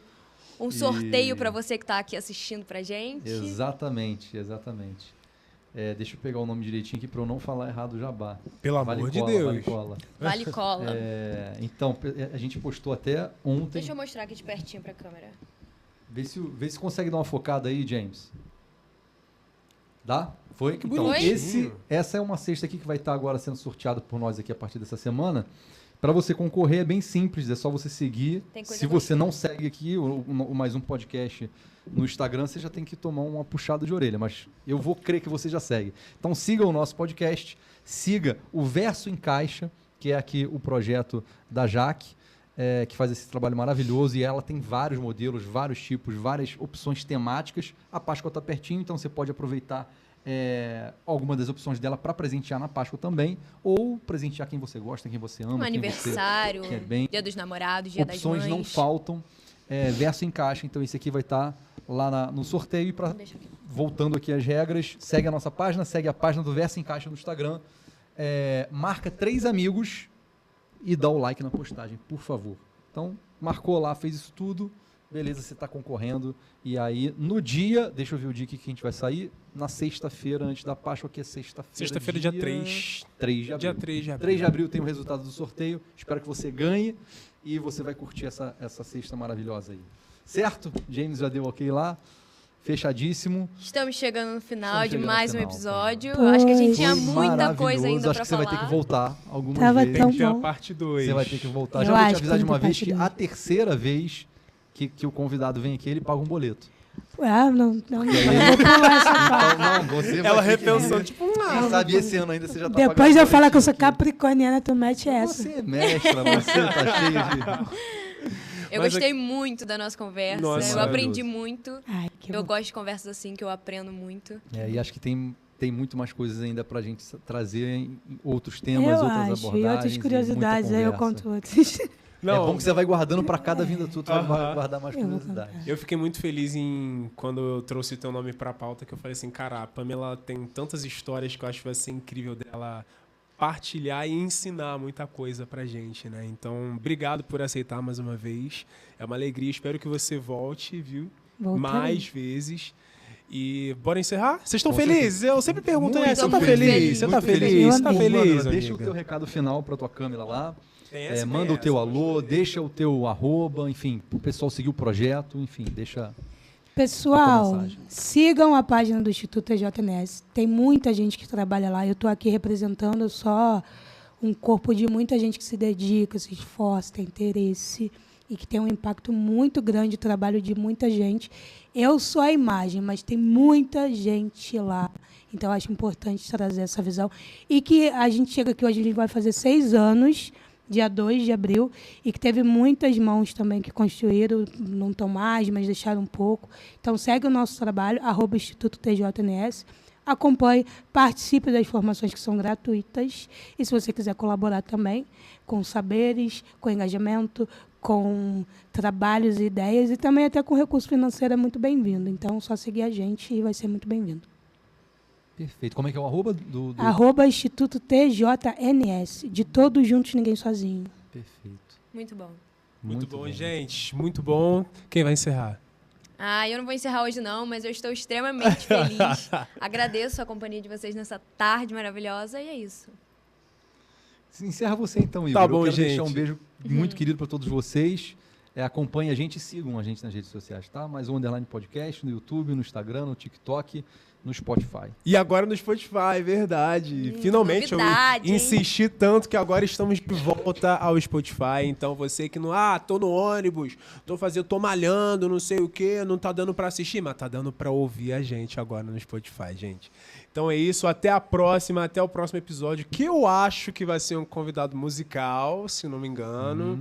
um sorteio para você que está aqui assistindo pra gente. Exatamente. Deixa eu pegar o nome direitinho aqui para eu não falar errado o jabá. Pelo Vale amor de cola, Deus. Vale cola. Vale cola. Então, a gente postou até ontem. Deixa eu mostrar aqui de pertinho pra câmera. Vê se consegue dar uma focada aí, James. Dá? Foi? Que Então, bonitinho. essa é uma cesta aqui que vai estar agora sendo sorteada por nós aqui a partir dessa semana. Para você concorrer é bem simples, é só você seguir. Tem coisa Se você não segue aqui o mais um podcast no Instagram, você já tem que tomar uma puxada de orelha, mas eu vou crer que você já segue. Então siga o nosso podcast, siga o Verso em Caixa, que é aqui o projeto da Jaque. que faz esse trabalho maravilhoso, e ela tem vários modelos, vários tipos, várias opções temáticas. A Páscoa está pertinho, então você pode aproveitar alguma das opções dela para presentear na Páscoa também, ou presentear quem você gosta, quem você ama, Um quem aniversário, você quer bem. Dia dos Namorados, Dia das Mães. Opções não faltam, verso encaixa, então esse aqui vai estar lá no sorteio. E voltando aqui às regras, segue a nossa página, segue a página do Verso Encaixa no Instagram, marca 3 amigos e dá o like na postagem, por favor. Então, marcou lá, fez isso tudo, beleza, você está concorrendo. E aí, no dia, deixa eu ver o dia que a gente vai sair, na sexta-feira, antes da Páscoa, que é sexta-feira. Sexta-feira, dia 3. 3 de abril. Dia 3 de abril. 3 de abril tem o resultado do sorteio. Espero que você ganhe e você vai curtir essa sexta maravilhosa aí. Certo? James já deu ok lá. Fechadíssimo. Estamos chegando no final Estamos de chegando mais no um final, episódio. Pois. Acho que a gente tinha Foi muita coisa maravilhoso. ainda Acho pra que você falar. vai ter que voltar algumas Tava vezes. Tem que ter a bom. parte 2. Você vai ter que voltar. Eu Já vou te acho avisar que de uma tem vez parte que dois. a terceira vez que o convidado vem aqui, ele paga um boleto. Não vou pular essa parte. Não, você vai Ela ter que- repensou, tipo, Quem sabe esse ano ainda você já tá Depois pagando eu falar que eu sou boletim aqui. capricorniana, tu mete essa. Você é mestra, você tá cheio de... Eu Mas gostei muito da nossa conversa. Nossa, eu aprendi muito. Ai, que Eu bom. gosto de conversas assim, que eu aprendo muito. E acho que tem muito mais coisas ainda pra gente trazer em outros temas, Eu outras acho, abordagens. e outras curiosidades, aí eu conto. conto outras. É bom que você vai guardando pra cada vinda tua, tu vai Aham. guardar mais Eu vou curiosidades. Eu fiquei muito feliz quando eu trouxe teu nome pra pauta, que eu falei assim, cara, a Pamela tem tantas histórias que eu acho que vai ser incrível dela partilhar e ensinar muita coisa pra gente, né? Então, obrigado por aceitar mais uma vez. É uma alegria, espero que você volte, viu? Voltarei. Mais vezes. E bora encerrar? Vocês estão Com felizes? Eu sempre pergunto, Muito você tá feliz, feliz? Você tá muito feliz? feliz. Você tá Eu feliz, Manda, deixa o amiga? teu recado final pra tua câmera lá. Tem essa, Manda tem o teu essa, alô, gostei. deixa o teu arroba, enfim, pro pessoal seguir o projeto, enfim, deixa... Pessoal, mensagem. sigam a página do Instituto TJNS. Tem muita gente que trabalha lá. Eu estou aqui representando só um corpo de muita gente que se dedica, se esforça, tem interesse e que tem um impacto muito grande, o trabalho de muita gente. Eu sou a imagem, mas tem muita gente lá. Então, eu acho importante trazer essa visão. E que a gente chega aqui hoje, a gente vai fazer 6 anos, dia 2 de abril, e que teve muitas mãos também que construíram, não estão mais, mas deixaram um pouco. Então, segue o nosso trabalho, @Instituto TJNS. Acompanhe, participe das formações que são gratuitas. E se você quiser colaborar também com saberes, com engajamento, com trabalhos e ideias, e também até com recurso financeiro, é muito bem-vindo. Então, só seguir a gente e vai ser muito bem-vindo. Perfeito. Como é que é o arroba do... @Instituto TJNS. De todos juntos, ninguém sozinho. Perfeito. Muito bom. Muito bom, gente. Muito bom. Quem vai encerrar? Eu não vou encerrar hoje não, mas eu estou extremamente feliz. Agradeço a companhia de vocês nessa tarde maravilhosa e é isso. Encerra você então, Igor. Tá bom, Eu quero gente. deixar um beijo muito querido para todos vocês. Acompanhem a gente e sigam a gente nas redes sociais, tá? Mais um Underline Podcast no YouTube, no Instagram, no TikTok, no Spotify. E agora no Spotify, verdade. Finalmente novidade, eu hein? insisti tanto que agora estamos de volta ao Spotify. Então você que não, tô no ônibus, tô malhando, não sei o que, não tá dando pra assistir, mas tá dando pra ouvir a gente agora no Spotify, gente. Então é isso, até a próxima, até o próximo episódio, que eu acho que vai ser um convidado musical, se não me engano.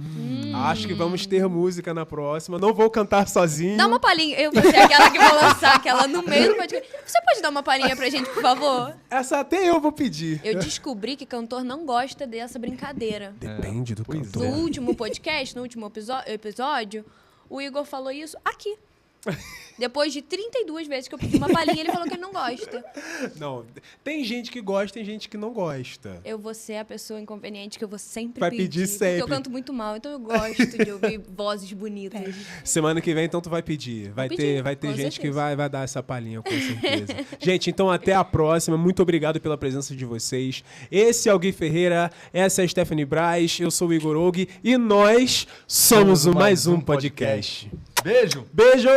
Acho que vamos ter música na próxima. Não vou cantar sozinho. Dá uma palhinha. Eu vou ser aquela que vou lançar aquela no meio do podcast. Você pode dar uma palhinha pra gente, por favor? Essa até eu vou pedir. Eu descobri que cantor não gosta dessa brincadeira. Depende do pois cantor. No último podcast, no último episódio, o Igor falou isso aqui. Depois de 32 vezes que eu pedi uma palhinha, ele falou que ele não gosta. Não, tem gente que gosta, tem gente que não gosta. Eu vou ser a pessoa inconveniente que eu vou sempre Vai pedir. pedir sempre. Porque eu canto muito mal, então eu gosto de ouvir vozes bonitas. Semana que vem, então, tu vai pedir. Vai pedir, ter com gente que certeza. vai dar essa palhinha, com certeza. Gente, então até a próxima. Muito obrigado pela presença de vocês. Esse é o Gui Ferreira, essa é a Stephanie Braz, eu sou o Igor Og e nós somos o Mais Um Podcast. Beijo! Beijo!